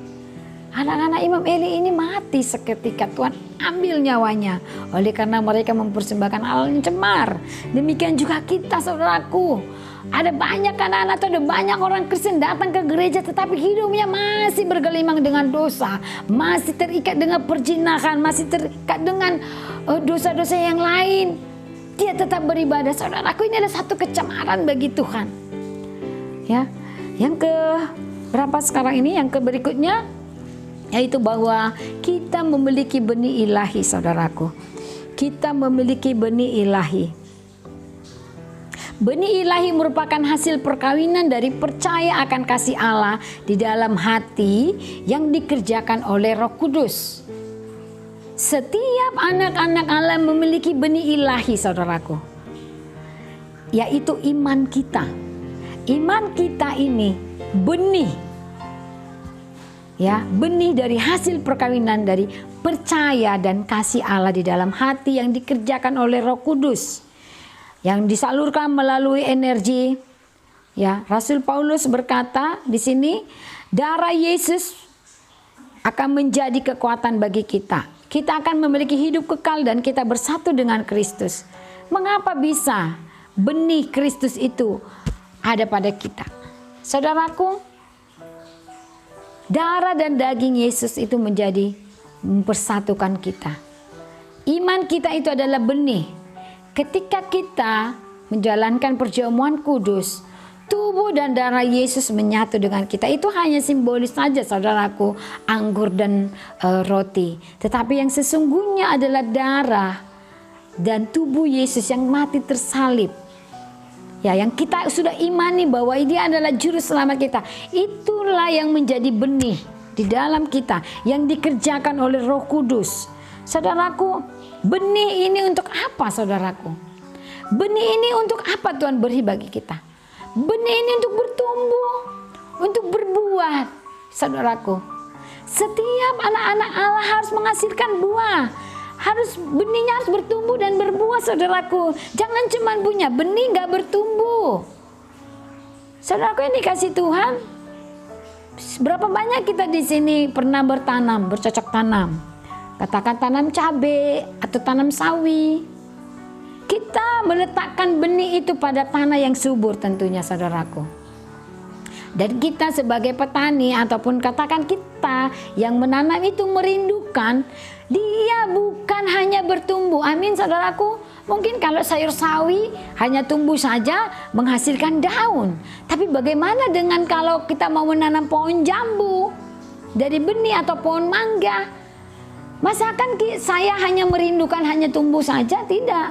Anak-anak Imam Eli ini mati seketika, Tuhan ambil nyawanya oleh karena mereka mempersembahkan hal yang cemar. Demikian juga kita, saudaraku. Ada banyak anak-anak atau ada banyak orang Kristen datang ke gereja tetapi hidupnya masih bergelimang dengan dosa, masih terikat dengan perzinahan, masih terikat dengan dosa-dosa yang lain. Dia tetap beribadah. Saudaraku, ini ada satu kecemaran bagi Tuhan. Ya, yang ke berapa sekarang ini? Yang ke berikutnya, yaitu bahwa kita memiliki benih ilahi, saudaraku. Kita memiliki benih ilahi. Benih ilahi merupakan hasil perkawinan dari percaya akan kasih Allah di dalam hati yang dikerjakan oleh Roh Kudus. Setiap anak-anak Allah memiliki benih ilahi, saudaraku, yaitu iman kita. Iman kita ini benih, ya, benih dari hasil perkawinan dari percaya dan kasih Allah di dalam hati yang dikerjakan oleh Roh Kudus, yang disalurkan melalui energi. Ya, Rasul Paulus berkata di sini, darah Yesus akan menjadi kekuatan bagi kita. Kita akan memiliki hidup kekal dan kita bersatu dengan Kristus. Mengapa bisa benih Kristus itu ada pada kita? Saudaraku, darah dan daging Yesus itu menjadi mempersatukan kita. Iman kita itu adalah benih. Ketika kita menjalankan perjamuan kudus, tubuh dan darah Yesus menyatu dengan kita. Itu hanya simbolis saja, saudaraku, anggur dan roti. Tetapi yang sesungguhnya adalah darah dan tubuh Yesus yang mati tersalib. Ya, yang kita sudah imani bahwa dia adalah juru selamat kita. Itulah yang menjadi benih di dalam kita yang dikerjakan oleh Roh Kudus. Saudaraku, benih ini untuk apa, saudaraku? Benih ini untuk apa Tuhan beri bagi kita? Benih ini untuk bertumbuh, untuk berbuah, saudaraku. Setiap anak-anak Allah harus menghasilkan buah. Benihnya harus bertumbuh dan berbuah, saudaraku. Jangan cuma punya benih gak bertumbuh. Saudaraku yang dikasih Tuhan, berapa banyak kita di sini pernah bertanam, bercocok tanam? Katakan tanam cabai atau tanam sawi. Kita meletakkan benih itu pada tanah yang subur tentunya, saudaraku. Dan kita sebagai petani ataupun katakan kita yang menanam itu merindukan dia bukan hanya bertumbuh. Amin, saudaraku. Mungkin kalau sayur sawi hanya tumbuh saja menghasilkan daun. Tapi bagaimana dengan kalau kita mau menanam pohon jambu dari benih atau pohon mangga? Masakan saya hanya merindukan hanya tumbuh saja? Tidak.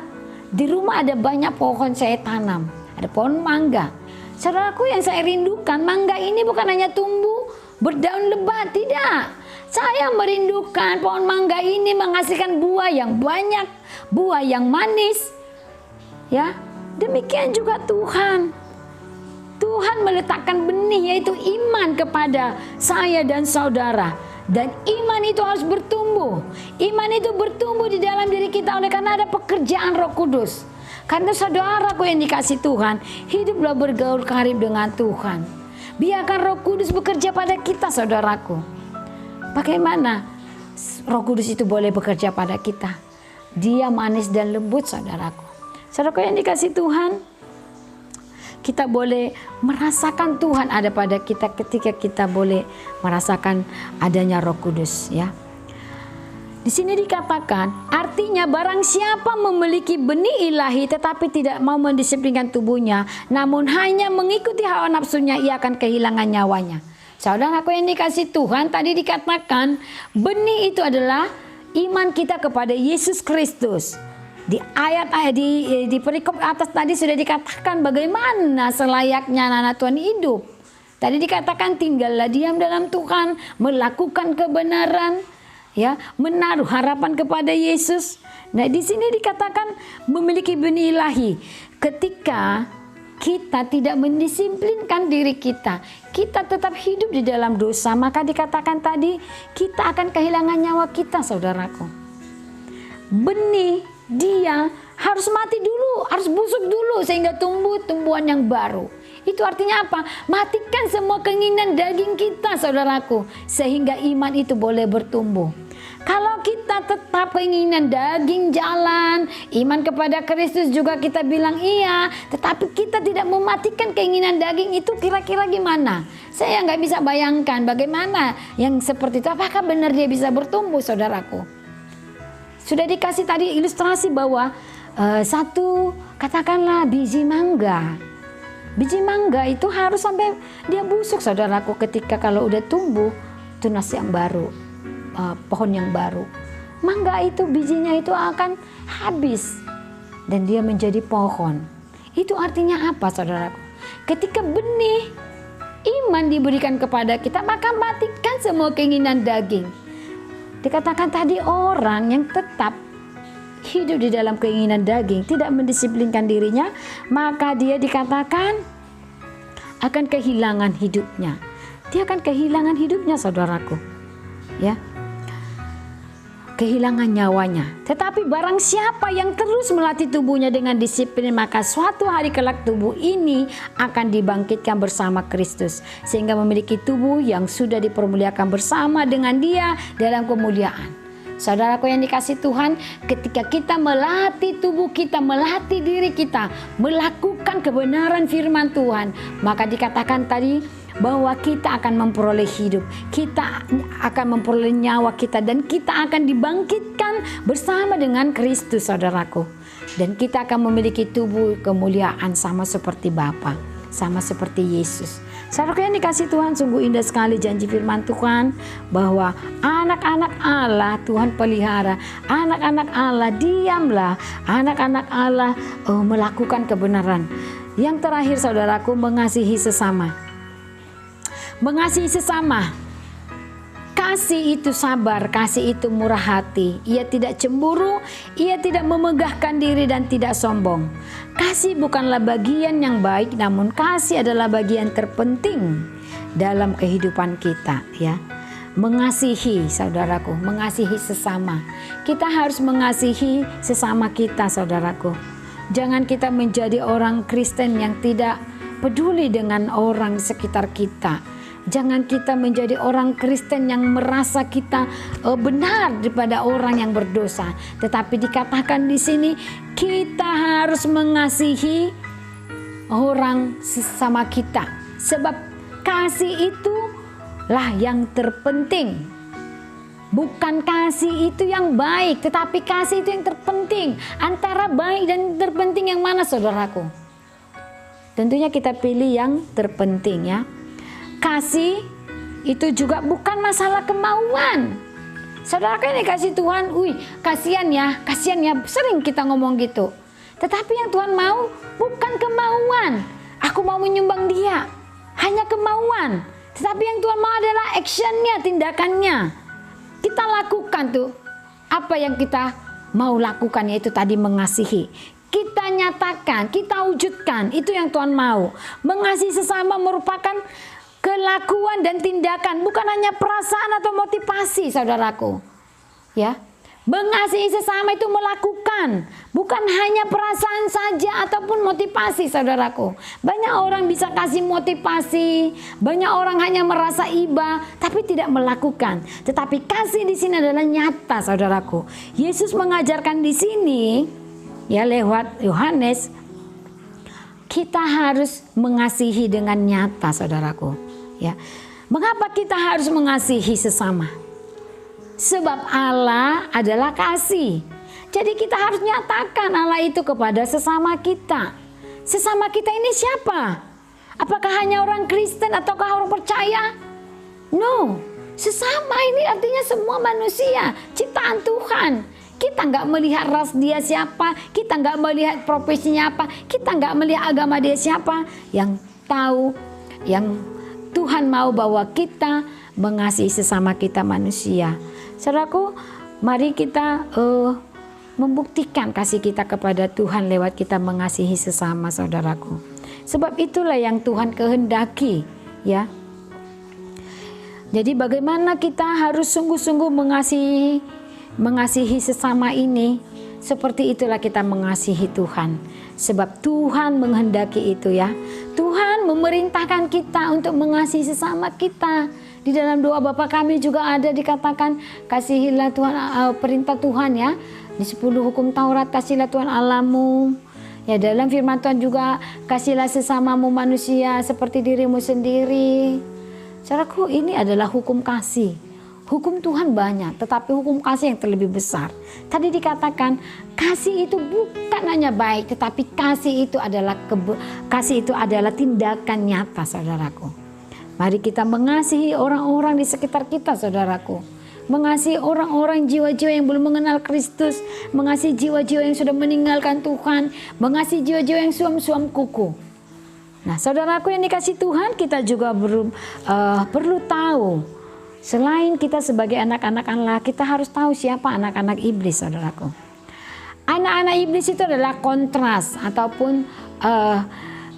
Di rumah ada banyak pohon saya tanam. Ada pohon mangga. Saudaraku, yang saya rindukan, mangga ini bukan hanya tumbuh berdaun lebat, tidak. Saya merindukan pohon mangga ini menghasilkan buah yang banyak, buah yang manis. Ya, demikian juga Tuhan. Tuhan meletakkan benih, yaitu iman kepada saya dan saudara. Dan iman itu harus bertumbuh. Iman itu bertumbuh di dalam diri kita oleh karena ada pekerjaan Roh Kudus. Karena saudaraku yang dikasih Tuhan, hiduplah bergaul karib dengan Tuhan. Biarkan Roh Kudus bekerja pada kita, saudaraku. Bagaimana Roh Kudus itu boleh bekerja pada kita? Dia manis dan lembut, saudaraku. Saudaraku yang dikasih Tuhan, kita boleh merasakan Tuhan ada pada kita ketika kita boleh merasakan adanya Roh Kudus, ya. Di sini dikatakan, artinya barang siapa memiliki benih ilahi tetapi tidak mau mendisiplinkan tubuhnya, namun hanya mengikuti hawa nafsunya, ia akan kehilangan nyawanya. Saudaraku yang dikasih Tuhan, tadi dikatakan benih itu adalah iman kita kepada Yesus Kristus. Di ayat di perikop atas tadi sudah dikatakan bagaimana selayaknya anak Tuhan hidup. Tadi dikatakan tinggallah diam dalam Tuhan, melakukan kebenaran, ya, menaruh harapan kepada Yesus. Nah, di sini dikatakan memiliki benih ilahi. Ketika kita tidak mendisiplinkan diri kita, kita tetap hidup di dalam dosa, maka dikatakan tadi kita akan kehilangan nyawa kita, saudaraku. Benih dia harus mati dulu, harus busuk dulu sehingga tumbuh tumbuhan yang baru. Itu artinya apa? Matikan semua keinginan daging kita, saudaraku, sehingga iman itu boleh bertumbuh. Kalau kita tetap keinginan daging jalan, iman kepada Kristus juga kita bilang iya, tetapi kita tidak mematikan keinginan daging, itu kira-kira gimana? Saya nggak bisa bayangkan bagaimana yang seperti itu. Apakah benar dia bisa bertumbuh, saudaraku? Sudah dikasih tadi ilustrasi bahwa satu, katakanlah biji mangga. Biji mangga itu harus sampai dia busuk, saudaraku, ketika kalau udah tumbuh tunas yang baru, pohon yang baru. Mangga itu bijinya itu akan habis dan dia menjadi pohon. Itu artinya apa, saudaraku? Ketika benih iman diberikan kepada kita, maka matikan semua keinginan daging. Dikatakan tadi orang yang tetap hidup di dalam keinginan daging, tidak mendisiplinkan dirinya, maka dia dikatakan akan kehilangan hidupnya. Dia akan kehilangan hidupnya, saudaraku. Ya. Kehilangan nyawanya. Tetapi barang siapa yang terus melatih tubuhnya dengan disiplin, maka suatu hari kelak tubuh ini akan dibangkitkan bersama Kristus, sehingga memiliki tubuh yang sudah dipermuliakan bersama dengan Dia dalam kemuliaan. Saudaraku yang dikasih Tuhan, ketika kita melatih tubuh kita, melatih diri kita, melakukan kebenaran firman Tuhan, maka dikatakan tadi bahwa kita akan memperoleh hidup, kita akan memperoleh nyawa kita, dan kita akan dibangkitkan bersama dengan Kristus, saudaraku. Dan kita akan memiliki tubuh kemuliaan sama seperti Bapa, sama seperti Yesus. Saudaraku yang dikasih Tuhan, sungguh indah sekali janji firman Tuhan bahwa anak-anak Allah Tuhan pelihara, anak-anak Allah diamlah, anak-anak Allah melakukan kebenaran. Yang terakhir, saudaraku, mengasihi sesama. Mengasihi sesama. Kasih itu sabar, kasih itu murah hati. Ia tidak cemburu, ia tidak memegahkan diri dan tidak sombong. Kasih bukanlah bagian yang baik, namun kasih adalah bagian terpenting dalam kehidupan kita, ya. Mengasihi, saudaraku, mengasihi sesama. Kita harus mengasihi sesama kita, saudaraku. Jangan kita menjadi orang Kristen yang tidak peduli dengan orang sekitar kita. Jangan kita menjadi orang Kristen yang merasa kita benar daripada orang yang berdosa. Tetapi dikatakan di sini kita harus mengasihi orang sesama kita. Sebab kasih itulah yang terpenting. Bukan kasih itu yang baik, tetapi kasih itu yang terpenting. Antara baik dan terpenting yang mana, saudaraku? Tentunya kita pilih yang terpenting, ya. Kasih itu juga bukan masalah kemauan. Saudara kan dikasih Tuhan, kasihan ya, sering kita ngomong gitu. Tetapi yang Tuhan mau bukan kemauan. Aku mau menyumbang dia, hanya kemauan. Tetapi yang Tuhan mau adalah actionnya, tindakannya. Kita lakukan tuh apa yang kita mau lakukan, yaitu tadi mengasihi. Kita nyatakan, kita wujudkan, itu yang Tuhan mau. Mengasihi sesama merupakan kelakuan dan tindakan, bukan hanya perasaan atau motivasi, saudaraku. Ya, mengasihi sesama itu melakukan, bukan hanya perasaan saja ataupun motivasi, saudaraku. Banyak orang bisa kasih motivasi, banyak orang hanya merasa iba, tapi tidak melakukan. Tetapi kasih di sini adalah nyata, saudaraku. Yesus mengajarkan di sini, ya, lewat Yohanes, kita harus mengasihi dengan nyata, saudaraku. Ya, mengapa kita harus mengasihi sesama? Sebab Allah adalah kasih. Jadi kita harus nyatakan Allah itu kepada sesama kita. Sesama kita ini siapa? Apakah hanya orang Kristen ataukah orang percaya? No, sesama ini artinya semua manusia, ciptaan Tuhan. Kita nggak melihat ras dia siapa, kita nggak melihat profesinya apa, kita nggak melihat agama dia siapa. Yang tahu, yang Tuhan mau bahwa kita mengasihi sesama kita manusia. Saudaraku, mari kita membuktikan kasih kita kepada Tuhan lewat kita mengasihi sesama, saudaraku. Sebab itulah yang Tuhan kehendaki, ya. Jadi bagaimana kita harus sungguh-sungguh mengasihi sesama ini, seperti itulah kita mengasihi Tuhan. Sebab Tuhan menghendaki itu, ya. Tuhan Tuhan memerintahkan kita untuk mengasihi sesama kita. Di dalam doa Bapa kami juga ada dikatakan, kasihilah Tuhan, perintah Tuhan ya. Di 10 hukum Taurat, kasihilah Tuhan Allahmu. Ya, dalam firman Tuhan juga, kasihilah sesamamu manusia seperti dirimu sendiri. Saudaraku, ini adalah hukum kasih. Hukum Tuhan banyak, tetapi hukum kasih yang terlebih besar. Tadi dikatakan kasih itu bukan hanya baik, tetapi kasih itu adalah tindakan nyata, saudaraku. Mari kita mengasihi orang-orang di sekitar kita, saudaraku. Mengasihi orang-orang, jiwa-jiwa yang belum mengenal Kristus, mengasihi jiwa-jiwa yang sudah meninggalkan Tuhan, mengasihi jiwa-jiwa yang suam-suam kuku. Nah, saudaraku yang dikasih Tuhan, kita juga perlu tahu. Selain kita sebagai anak-anak Allah, kita harus tahu siapa anak-anak iblis, saudaraku. Anak-anak iblis itu adalah kontras ataupun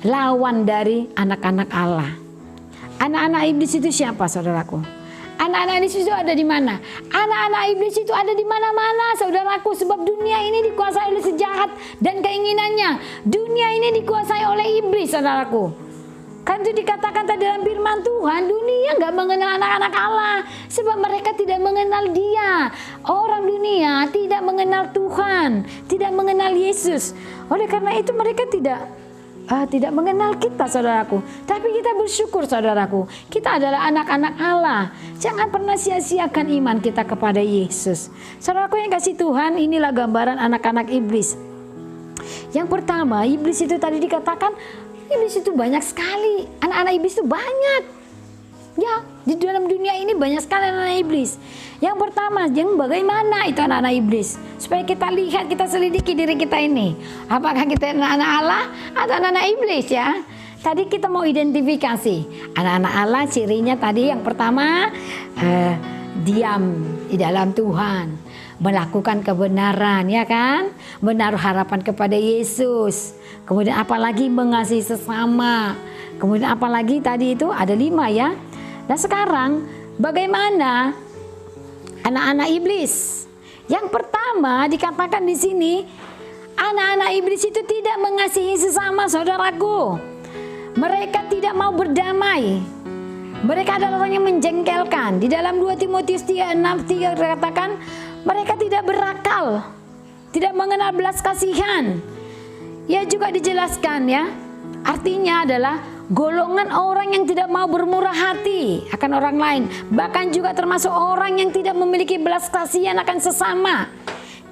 lawan dari anak-anak Allah. Anak-anak iblis itu siapa, saudaraku? Anak-anak iblis itu ada di mana? Anak-anak iblis itu ada di mana-mana, saudaraku. Sebab dunia ini dikuasai oleh sejahat dan keinginannya. Dunia ini dikuasai oleh iblis, saudaraku. Kan itu dikatakan tadi dalam firman Tuhan, dunia nggak mengenal anak-anak Allah. Sebab mereka tidak mengenal Dia. Orang dunia tidak mengenal Tuhan, tidak mengenal Yesus. Oleh karena itu mereka tidak mengenal kita, saudaraku. Tapi kita bersyukur, saudaraku. Kita adalah anak-anak Allah. Jangan pernah sia-siakan iman kita kepada Yesus. Saudaraku yang kasih Tuhan, inilah gambaran anak-anak iblis. Yang pertama, iblis itu tadi dikatakan, iblis itu banyak sekali. Anak-anak iblis itu banyak. Ya, di dalam dunia ini banyak sekali anak-anak iblis. Yang pertama, yang bagaimana itu anak-anak iblis? Supaya kita lihat, kita selidiki diri kita ini. Apakah kita anak-anak Allah atau anak-anak iblis ya? Tadi kita mau identifikasi. Anak-anak Allah cirinya tadi yang pertama, diam di dalam Tuhan. Melakukan kebenaran, ya kan? Menaruh harapan kepada Yesus. Kemudian apalagi mengasihi sesama. Kemudian apalagi tadi itu ada 5 ya. Nah sekarang bagaimana anak-anak iblis? Yang pertama dikatakan di sini, anak-anak iblis itu tidak mengasihi sesama, saudaraku. Mereka tidak mau berdamai. Mereka adalah orang yang menjengkelkan. Di dalam 2 Timotius 3:6 dikatakan, mereka tidak berakal, tidak mengenal belas kasihan. Ya juga dijelaskan ya, artinya adalah golongan orang yang tidak mau bermurah hati akan orang lain. Bahkan juga termasuk orang yang tidak memiliki belas kasihan akan sesama.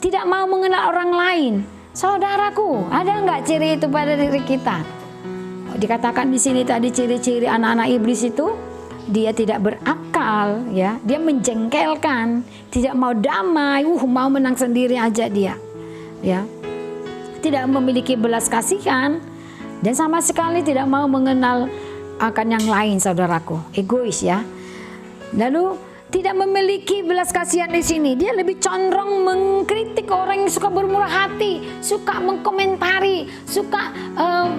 Tidak mau mengenal orang lain. Saudaraku, ada nggak ciri itu pada diri kita? Dikatakan di sini tadi ciri-ciri anak-anak iblis itu, dia tidak berakal, ya, dia menjengkelkan, tidak mau damai, mau menang sendiri aja dia, ya, tidak memiliki belas kasihan dan sama sekali tidak mau mengenal akan yang lain, saudaraku, egois ya. Lalu tidak memiliki belas kasihan di sini, dia lebih condong mengkritik orang yang suka bermurah hati, suka mengkomentari, suka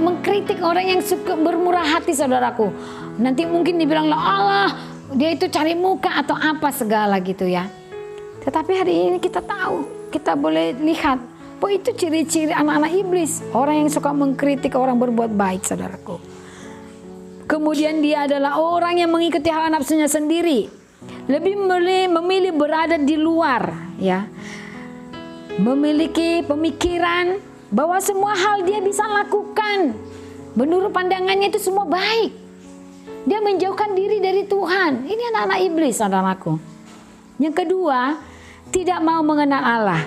mengkritik orang yang suka bermurah hati, saudaraku. Nanti mungkin dibilang Allah, dia itu cari muka atau apa segala gitu ya. Tetapi hari ini kita tahu, kita boleh lihat bahwa itu ciri-ciri anak-anak iblis, orang yang suka mengkritik orang berbuat baik, saudaraku. Kemudian dia adalah orang yang mengikuti hawa nafsunya sendiri, lebih memilih berada di luar, ya, memiliki pemikiran bahwa semua hal dia bisa lakukan, menurut pandangannya itu semua baik. Dia menjauhkan diri dari Tuhan. Ini anak-anak iblis, saudaraku. Yang kedua, tidak mau mengenal Allah.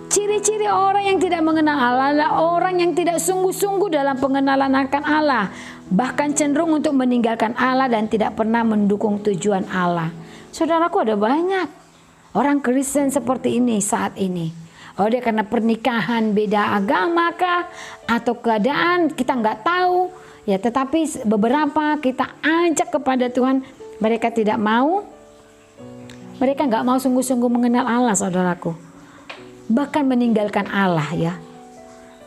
Ciri-ciri orang yang tidak mengenal Allah adalah orang yang tidak sungguh-sungguh dalam pengenalan akan Allah, bahkan cenderung untuk meninggalkan Allah dan tidak pernah mendukung tujuan Allah. Saudaraku, ada banyak orang Kristen seperti ini saat ini. Oh, dia karena pernikahan beda agama kah, atau keadaan kita nggak tahu. Ya, tetapi beberapa kita ajak kepada Tuhan, mereka tidak mau. Mereka nggak mau sungguh-sungguh mengenal Allah, saudaraku. Bahkan meninggalkan Allah, ya.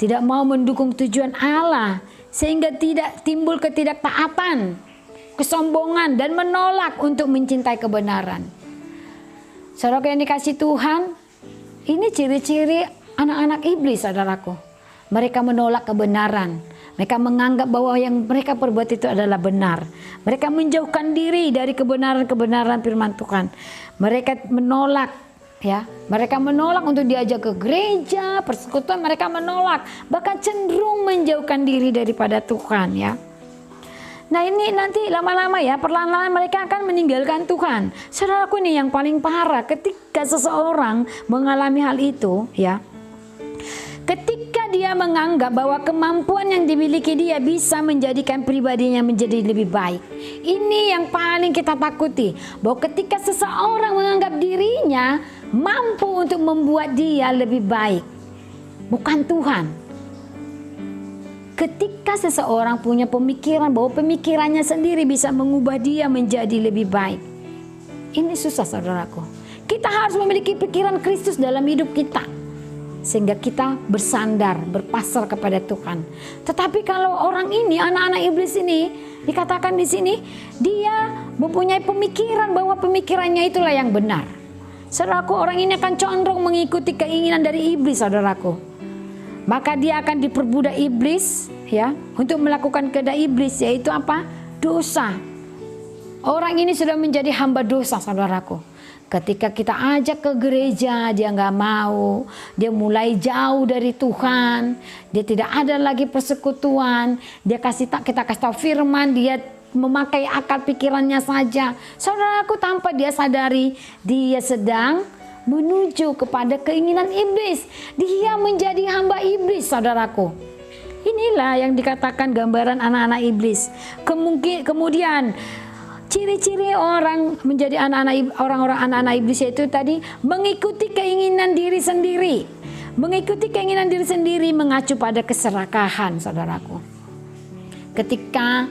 Tidak mau mendukung tujuan Allah, sehingga tidak timbul ketidaktaatan, kesombongan, dan menolak untuk mencintai kebenaran. Saudara yang dikasih Tuhan, ini ciri-ciri anak-anak iblis, saudaraku. Mereka menolak kebenaran. Mereka menganggap bahwa yang mereka perbuat itu adalah benar. Mereka menjauhkan diri dari kebenaran-kebenaran firman Tuhan. Mereka menolak, ya. Mereka menolak untuk diajak ke gereja, persekutuan mereka menolak, bahkan cenderung menjauhkan diri daripada Tuhan, ya. Nah ini nanti lama-lama ya, perlahan-lahan mereka akan meninggalkan Tuhan. Saudaraku, ini yang paling parah ketika seseorang mengalami hal itu, ya. Ketika dia menganggap bahwa kemampuan yang dimiliki dia bisa menjadikan pribadinya menjadi lebih baik. Ini yang paling kita takuti. Bahwa ketika seseorang menganggap dirinya mampu untuk membuat dia lebih baik. Bukan Tuhan. Ketika seseorang punya pemikiran bahwa pemikirannya sendiri bisa mengubah dia menjadi lebih baik. Ini susah, saudaraku. Kita harus memiliki pikiran Kristus dalam hidup kita. Sehingga kita bersandar, berpasrah kepada Tuhan. Tetapi kalau orang ini, anak-anak iblis ini, dikatakan di sini, dia mempunyai pemikiran bahwa pemikirannya itulah yang benar. Saudaraku, orang ini akan condong mengikuti keinginan dari iblis, saudaraku. Maka dia akan diperbudak iblis, ya, untuk melakukan kehendak iblis, yaitu apa? Dosa. Orang ini sudah menjadi hamba dosa, saudaraku. Ketika kita ajak ke gereja, dia nggak mau, dia mulai jauh dari Tuhan, dia tidak ada lagi persekutuan, kita kasih tahu firman, dia memakai akal pikirannya saja. Saudaraku, tanpa dia sadari, dia sedang menuju kepada keinginan iblis. Dia menjadi hamba iblis, saudaraku. Inilah yang dikatakan gambaran anak-anak iblis. Kemudian ciri-ciri orang menjadi orang-orang anak-anak iblis itu tadi mengikuti keinginan diri sendiri. Mengikuti keinginan diri sendiri mengacu pada keserakahan, saudaraku. Ketika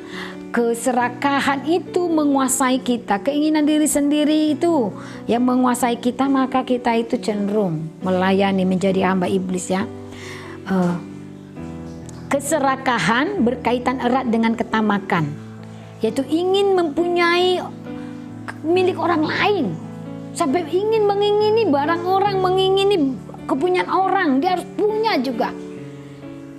keserakahan itu menguasai kita, keinginan diri sendiri itu yang menguasai kita, maka kita itu cenderung melayani, menjadi hamba iblis, ya. Keserakahan berkaitan erat dengan ketamakan, yaitu ingin mempunyai milik orang lain, sampai ingin mengingini barang orang, mengingini kepunyaan orang, dia harus punya juga.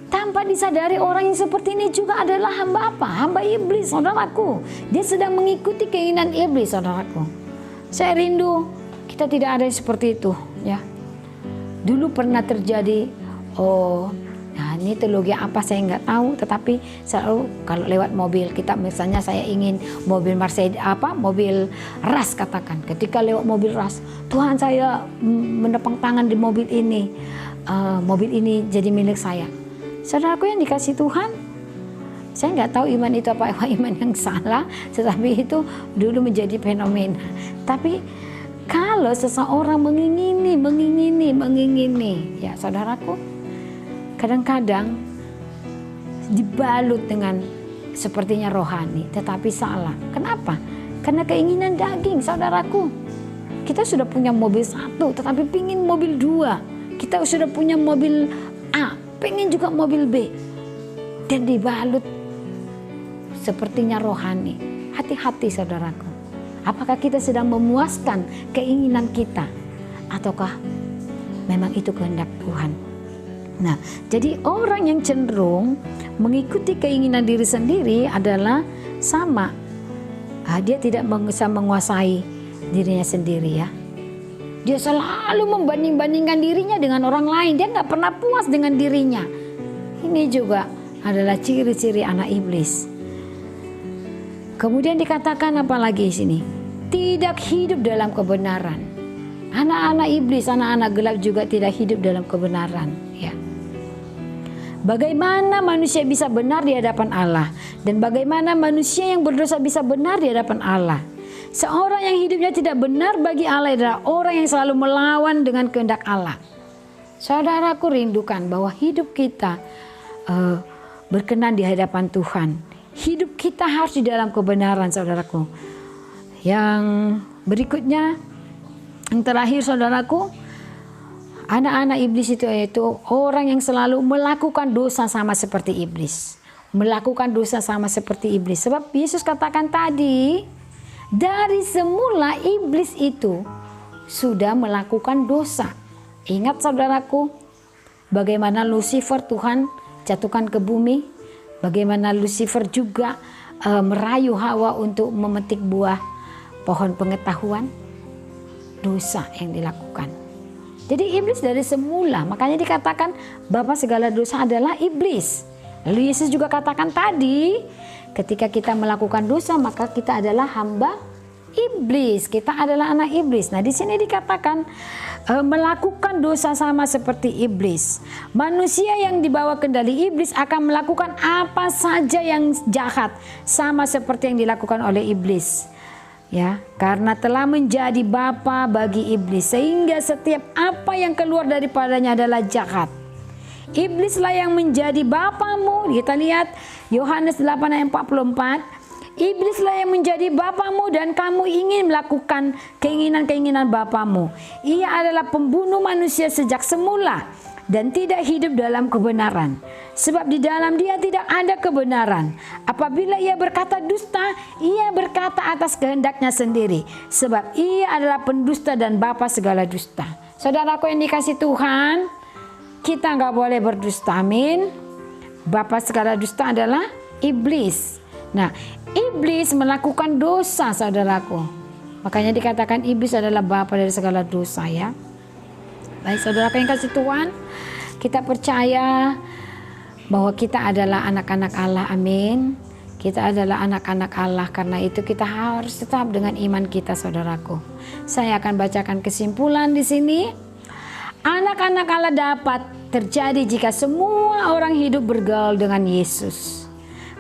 Tanpa disadari orang yang seperti ini juga adalah hamba apa? Hamba iblis, saudaraku. Dia sedang mengikuti keinginan iblis, saudaraku. Saya rindu kita tidak ada yang seperti itu, ya. Dulu pernah terjadi, nah ini teologi apa saya nggak tahu, tetapi selalu kalau lewat mobil kita, misalnya saya ingin mobil Mercedes mobil ras, katakan. Ketika lewat mobil ras, Tuhan, saya menepang tangan di mobil ini jadi milik saya. Saudaraku yang dikasih Tuhan, saya nggak tahu iman itu apa iman yang salah, tetapi itu dulu menjadi fenomena. Tapi kalau seseorang mengingini, ya saudaraku, kadang-kadang dibalut dengan sepertinya rohani, tetapi salah. Kenapa? Karena keinginan daging, saudaraku. Kita sudah punya mobil 1, tetapi pingin mobil 2. Kita sudah punya mobil A, pengen juga mobil B, dan dibalut sepertinya rohani. Hati-hati, saudaraku. Apakah kita sedang memuaskan keinginan kita, ataukah memang itu kehendak Tuhan? Nah, jadi orang yang cenderung mengikuti keinginan diri sendiri adalah sama. Dia tidak bisa menguasai dirinya sendiri, ya. Dia selalu membanding-bandingkan dirinya dengan orang lain. Dia nggak pernah puas dengan dirinya. Ini juga adalah ciri-ciri anak iblis. Kemudian dikatakan apa lagi di sini? Tidak hidup dalam kebenaran. Anak-anak iblis, anak-anak gelap juga tidak hidup dalam kebenaran, ya. Bagaimana manusia bisa benar di hadapan Allah, dan bagaimana manusia yang berdosa bisa benar di hadapan Allah? Seorang yang hidupnya tidak benar bagi Allah adalah orang yang selalu melawan dengan kehendak Allah. Saudaraku, rindukan bahwa hidup kita berkenan di hadapan Tuhan. Hidup kita harus di dalam kebenaran, saudaraku. Yang berikutnya, yang terakhir, saudaraku, anak-anak iblis itu yaitu orang yang selalu melakukan dosa sama seperti iblis. Melakukan dosa sama seperti iblis. Sebab Yesus katakan tadi, dari semula iblis itu sudah melakukan dosa. Ingat, saudaraku, bagaimana Lucifer Tuhan jatuhkan ke bumi, Bagaimana Lucifer juga merayu Hawa untuk memetik buah pohon pengetahuan, dosa yang dilakukan. Jadi iblis dari semula, makanya dikatakan bapa segala dosa adalah iblis. Lalu Yesus juga katakan tadi, ketika kita melakukan dosa maka kita adalah hamba iblis, kita adalah anak iblis. Nah, di sini dikatakan melakukan dosa sama seperti iblis. Manusia yang dibawa kendali iblis akan melakukan apa saja yang jahat sama seperti yang dilakukan oleh iblis. Ya, karena telah menjadi bapa bagi iblis, sehingga setiap apa yang keluar daripadanya adalah jahat. Iblislah yang menjadi bapamu. Kita lihat Yohanes 8 ayat 44. Iblislah yang menjadi bapamu dan kamu ingin melakukan keinginan-keinginan bapamu. Ia adalah pembunuh manusia sejak semula dan tidak hidup dalam kebenaran. Sebab di dalam dia tidak ada kebenaran. Apabila ia berkata dusta, ia berkata atas kehendaknya sendiri. Sebab ia adalah pendusta dan bapa segala dusta. Saudaraku yang dikasih Tuhan, kita nggak boleh berdusta, amin. Bapa segala dusta adalah iblis. Nah, iblis melakukan dosa, saudaraku. Makanya dikatakan iblis adalah bapa dari segala dosa, ya. Baik, saudaraku yang kasih Tuhan, kita percaya bahwa kita adalah anak-anak Allah, amin. Kita adalah anak-anak Allah, karena itu kita harus tetap dengan iman kita, saudaraku. Saya akan bacakan kesimpulan di sini. Anak-anak Allah dapat terjadi jika semua orang hidup bergaul dengan Yesus.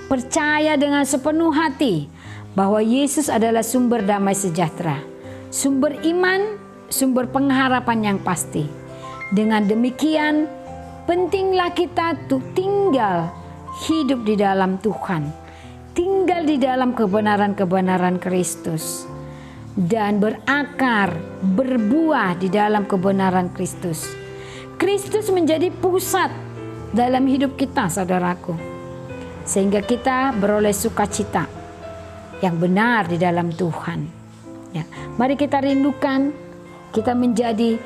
Percaya dengan sepenuh hati bahwa Yesus adalah sumber damai sejahtera, sumber iman, sumber pengharapan yang pasti. Dengan demikian, pentinglah kita tinggal hidup di dalam Tuhan, tinggal di dalam kebenaran-kebenaran Kristus, dan berakar, berbuah di dalam kebenaran Kristus. Kristus menjadi pusat dalam hidup kita, saudaraku, sehingga kita beroleh sukacita yang benar di dalam Tuhan. Ya, mari kita rindukan kita menjadi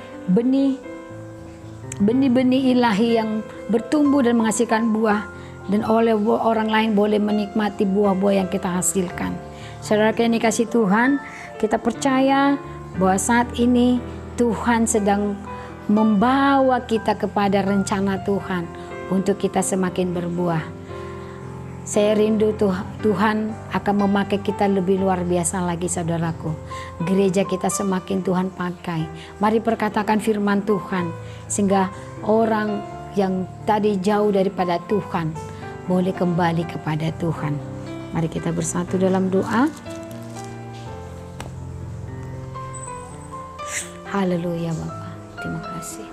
benih-benih ilahi yang bertumbuh dan menghasilkan buah, dan oleh orang lain boleh menikmati buah-buah yang kita hasilkan. Saudara yang dikasih Tuhan, kita percaya bahwa saat ini Tuhan sedang membawa kita kepada rencana Tuhan untuk kita semakin berbuah. Saya rindu Tuhan akan memakai kita lebih luar biasa lagi, saudaraku. Gereja kita semakin Tuhan pakai. Mari perkatakan firman Tuhan, sehingga orang yang tadi jauh daripada Tuhan boleh kembali kepada Tuhan. Mari kita bersatu dalam doa. Haleluya Bapa, terima kasih.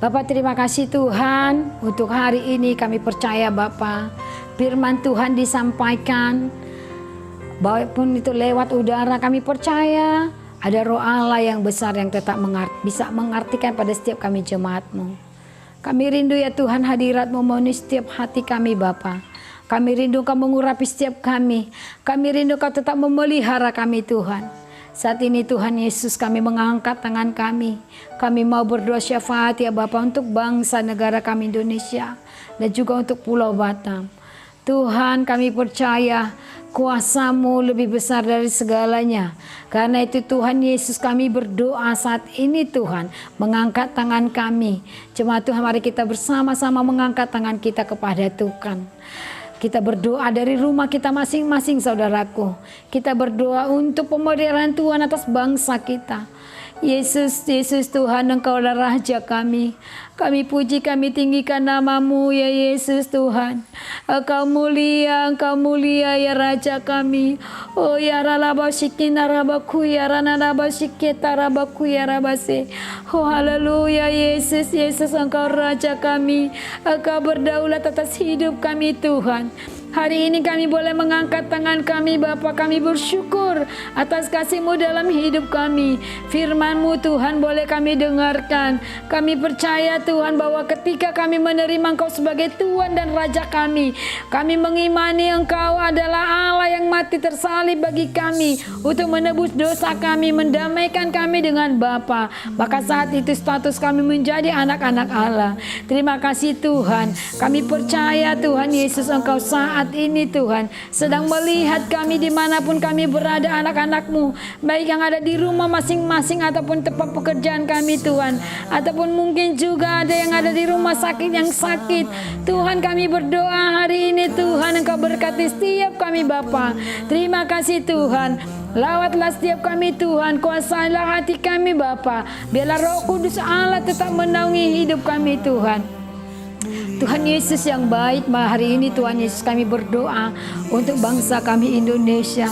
Bapak, terima kasih Tuhan untuk hari ini. Kami percaya Bapak, firman Tuhan disampaikan, walaupun itu lewat udara, kami percaya ada Roh Allah yang besar yang tetap bisa mengartikan pada setiap kami jemaat-Mu. Kami rindu ya Tuhan, hadirat-Mu memenuhi setiap hati kami Bapak. Kami rindu Kau mengurapi setiap kami. Kami rindu Kau tetap memelihara kami Tuhan. Saat ini Tuhan Yesus, kami mengangkat tangan kami. Kami mau berdoa syafaat ya Bapak untuk bangsa negara kami Indonesia dan juga untuk Pulau Batam. Tuhan, kami percaya kuasa-Mu lebih besar dari segalanya. Karena itu Tuhan Yesus, kami berdoa saat ini Tuhan, mengangkat tangan kami. Jemaat Tuhan, mari kita bersama-sama mengangkat tangan kita kepada Tuhan. Kita berdoa dari rumah kita masing-masing, saudaraku. Kita berdoa untuk pemeliharaan Tuhan atas bangsa kita. Yesus, Yesus Tuhan, Engkau adalah Raja kami. Kami puji, kami tinggikan nama-Mu ya Yesus Tuhan. Engkau mulia ya Raja kami. Oh ya ralabashikina rabaku ya ranarabashiketa rabaku ya rabase. Oh haleluya Yesus, Yesus Engkau Raja kami. Engkau berdaulat atas hidup kami Tuhan. Hari ini kami boleh mengangkat tangan kami Bapa, kami bersyukur atas kasih-Mu dalam hidup kami. Firman-Mu Tuhan boleh kami dengarkan. Kami percaya Tuhan bahwa ketika kami menerima Engkau sebagai Tuhan dan Raja kami mengimani Engkau adalah Allah yang mati tersalib bagi kami untuk menebus dosa kami, mendamaikan kami dengan Bapa. Maka saat itu status kami menjadi anak-anak Allah. Terima kasih Tuhan. Kami percaya Tuhan Yesus Engkau saat ini Tuhan sedang melihat kami dimanapun kami berada, anak-anak-Mu baik yang ada di rumah masing-masing ataupun tempat pekerjaan kami Tuhan, ataupun mungkin juga ada yang ada di rumah sakit yang sakit. Tuhan kami berdoa hari ini Tuhan Engkau berkati setiap kami Bapa. Terima kasih Tuhan. Lawatlah setiap kami Tuhan, kuasailah hati kami Bapa. Biarlah Roh Kudus Allah tetap menaungi hidup kami Tuhan. Tuhan Yesus yang baik, hari ini Tuhan Yesus kami berdoa untuk bangsa kami Indonesia.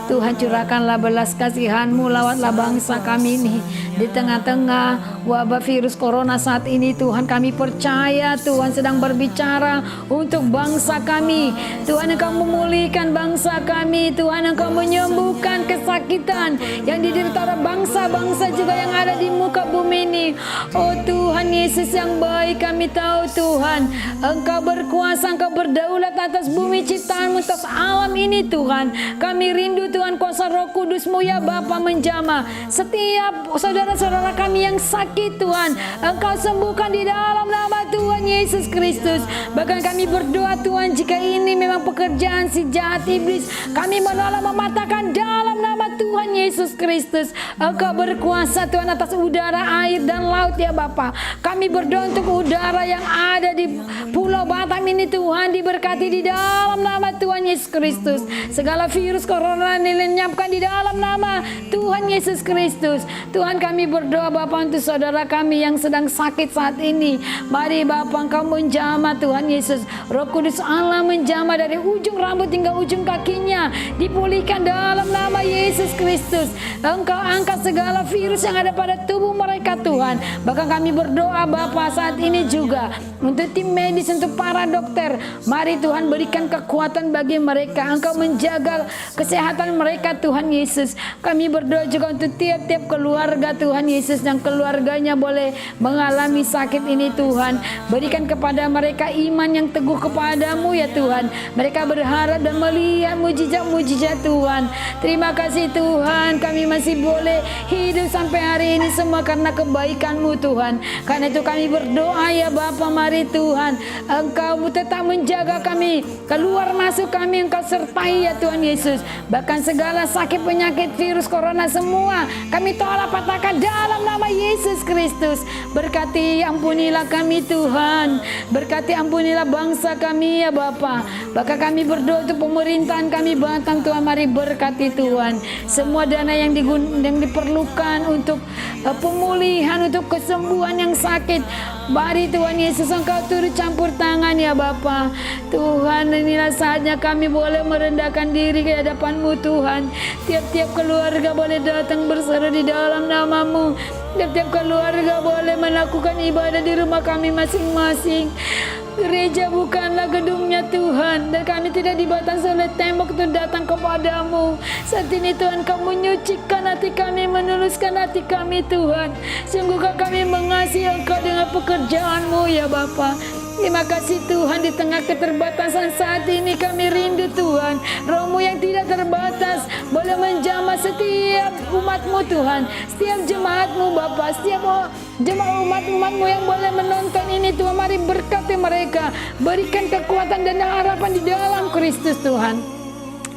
Tuhan curahkanlah belas kasihan-Mu, lawatlah bangsa kami ini di tengah-tengah wabah virus corona saat ini. Tuhan kami percaya Tuhan sedang berbicara untuk bangsa kami. Tuhan Engkau memulihkan bangsa kami, Tuhan Engkau menyembuhkan kesakitan yang diderita oleh bangsa-bangsa juga yang ada di muka bumi ini. Oh Tuhan Yesus yang baik, kami tahu Tuhan Engkau berkuasa, Engkau berdaulat atas bumi ciptaan-Mu, atas alam ini Tuhan. Kami rindu Tuhan kuasa Roh Kudus-Mu ya Bapa menjamah setiap saudara-saudara kami yang sakit Tuhan. Engkau sembuhkan di dalam nama Tuhan Yesus Kristus. Bahkan kami berdoa Tuhan, jika ini memang pekerjaan si jahat iblis, kami menolak mematahkan dalam nama Tuhan Yesus Kristus. Engkau berkuasa Tuhan atas udara, air dan laut ya Bapa. Kami berdoa untuk udara yang ada di Pulau Batam ini Tuhan diberkati di dalam nama Tuhan Yesus Kristus. Segala virus corona dilenyapkan di dalam nama Tuhan Yesus Kristus. Tuhan kami berdoa Bapa untuk saudara kami yang sedang sakit saat ini. Mari Bapa Engkau menjamah Tuhan Yesus. Roh Kudus Allah menjamah dari ujung rambut hingga ujung kakinya. Dipulihkan dalam nama Yesus Kristus. Engkau angkat segala virus yang ada pada tubuh mereka Tuhan. Bahkan kami berdoa Bapa saat ini juga untuk tim medis, untuk para dokter. Mari Tuhan berikan kekuatan bagi mereka. Engkau menjaga kesehatan mereka Tuhan Yesus. Kami berdoa juga untuk tiap-tiap keluarga Tuhan Yesus yang keluarganya boleh mengalami sakit ini Tuhan. Berikan kepada mereka iman yang teguh kepadamu ya Tuhan. Mereka berharap dan melihat mujizat-mujizat Tuhan. Terima kasih Tuhan, kami masih boleh hidup sampai hari ini semua karena kebaikan-Mu Tuhan. Karena itu kami berdoa ya Bapa, mari Tuhan Engkau tetap menjaga kami, keluar masuk kami Engkau sertai ya Tuhan Yesus. Bahkan segala sakit penyakit virus corona semua kami tolak patahkan dalam nama Yesus Kristus. Berkati ampunilah kami Tuhan, berkati ampunilah bangsa kami ya Bapa. Bahkan kami berdoa untuk pemerintahan kami Batam Tuhan, mari berkati Tuhan semua dana yang diperlukan untuk pemulihan, untuk kesembuhan yang sakit. Mari Tuhan Yesus Engkau turut campur tangan ya Bapa. Tuhan, inilah saatnya kami boleh merendahkan diri ke hadapan-Mu Tuhan. Tiap-tiap keluarga boleh datang berseru di dalam nama-Mu. Tiap-tiap keluarga boleh melakukan ibadah di rumah kami masing-masing. Gereja bukanlah gedungnya Tuhan, dan kami tidak dibatasi oleh tembok untuk datang kepadamu. Saat ini Tuhan, Kau menyucikan hati kami, menuluskan hati kami Tuhan. Sungguhkah kami mengasihi Engkau dengan pekerjaan-Mu ya Bapa. Terima kasih Tuhan, di tengah keterbatasan saat ini kami rindu Tuhan. Roh-Mu yang tidak terbatas boleh menjamah setiap umat-Mu Tuhan, setiap jemaat-Mu Bapa, setiap jemaat umat-umat-Mu yang boleh menonton ini Tuhan. Mari berkati mereka, berikan kekuatan dan harapan di dalam Kristus Tuhan.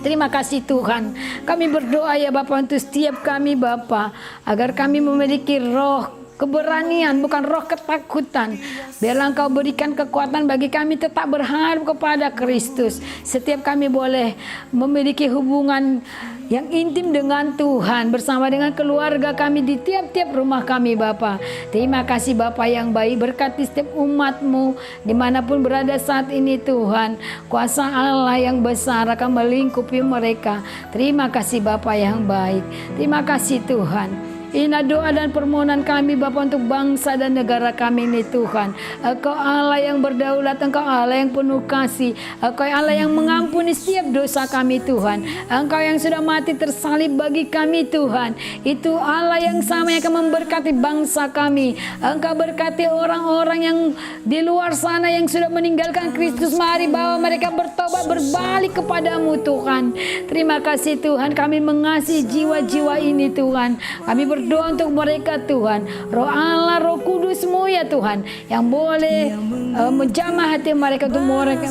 Terima kasih Tuhan. Kami berdoa ya Bapa untuk setiap kami Bapa, agar kami memiliki roh keberanian, bukan roh ketakutan. Biarlah Engkau berikan kekuatan bagi kami tetap berharap kepada Kristus. Setiap kami boleh memiliki hubungan yang intim dengan Tuhan bersama dengan keluarga kami di tiap-tiap rumah kami Bapa. Terima kasih Bapa yang baik, berkati setiap umat-Mu dimanapun berada saat ini Tuhan. Kuasa Allah yang besar akan melingkupi mereka. Terima kasih Bapa yang baik. Terima kasih Tuhan. Inilah doa dan permohonan kami Bapa untuk bangsa dan negara kami ini Tuhan. Engkau Allah yang berdaulat, Engkau Allah yang penuh kasih, Engkau Allah yang mengampuni setiap dosa kami Tuhan. Engkau yang sudah mati tersalib bagi kami Tuhan. Itu Allah yang sama yang akan memberkati bangsa kami. Engkau berkati orang-orang yang di luar sana yang sudah meninggalkan Kristus. Mari bawa mereka bertobat, berbalik kepadamu Tuhan. Terima kasih Tuhan, kami mengasihi jiwa-jiwa ini Tuhan. Kami berdoa untuk mereka Tuhan. Roh Allah, Roh Kudus-Mu ya Tuhan, yang boleh menjamah hati mereka untuk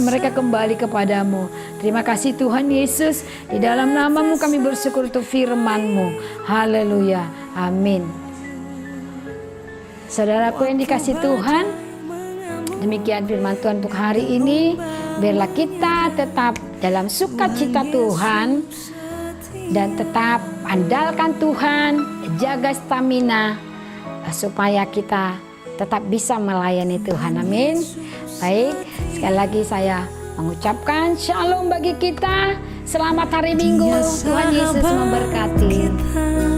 mereka kembali kepadamu. Terima kasih Tuhan Yesus. Di dalam nama-Mu kami bersyukur untuk firman-Mu. Haleluya. Amin. Saudaraku yang dikasih Tuhan, demikian firman Tuhan untuk hari ini. Biarlah kita tetap dalam sukacita Tuhan dan tetap andalkan Tuhan, jaga stamina supaya kita tetap bisa melayani Tuhan. Amin. Baik, sekali lagi saya mengucapkan shalom bagi kita. Selamat hari Minggu. Tuhan Yesus memberkati.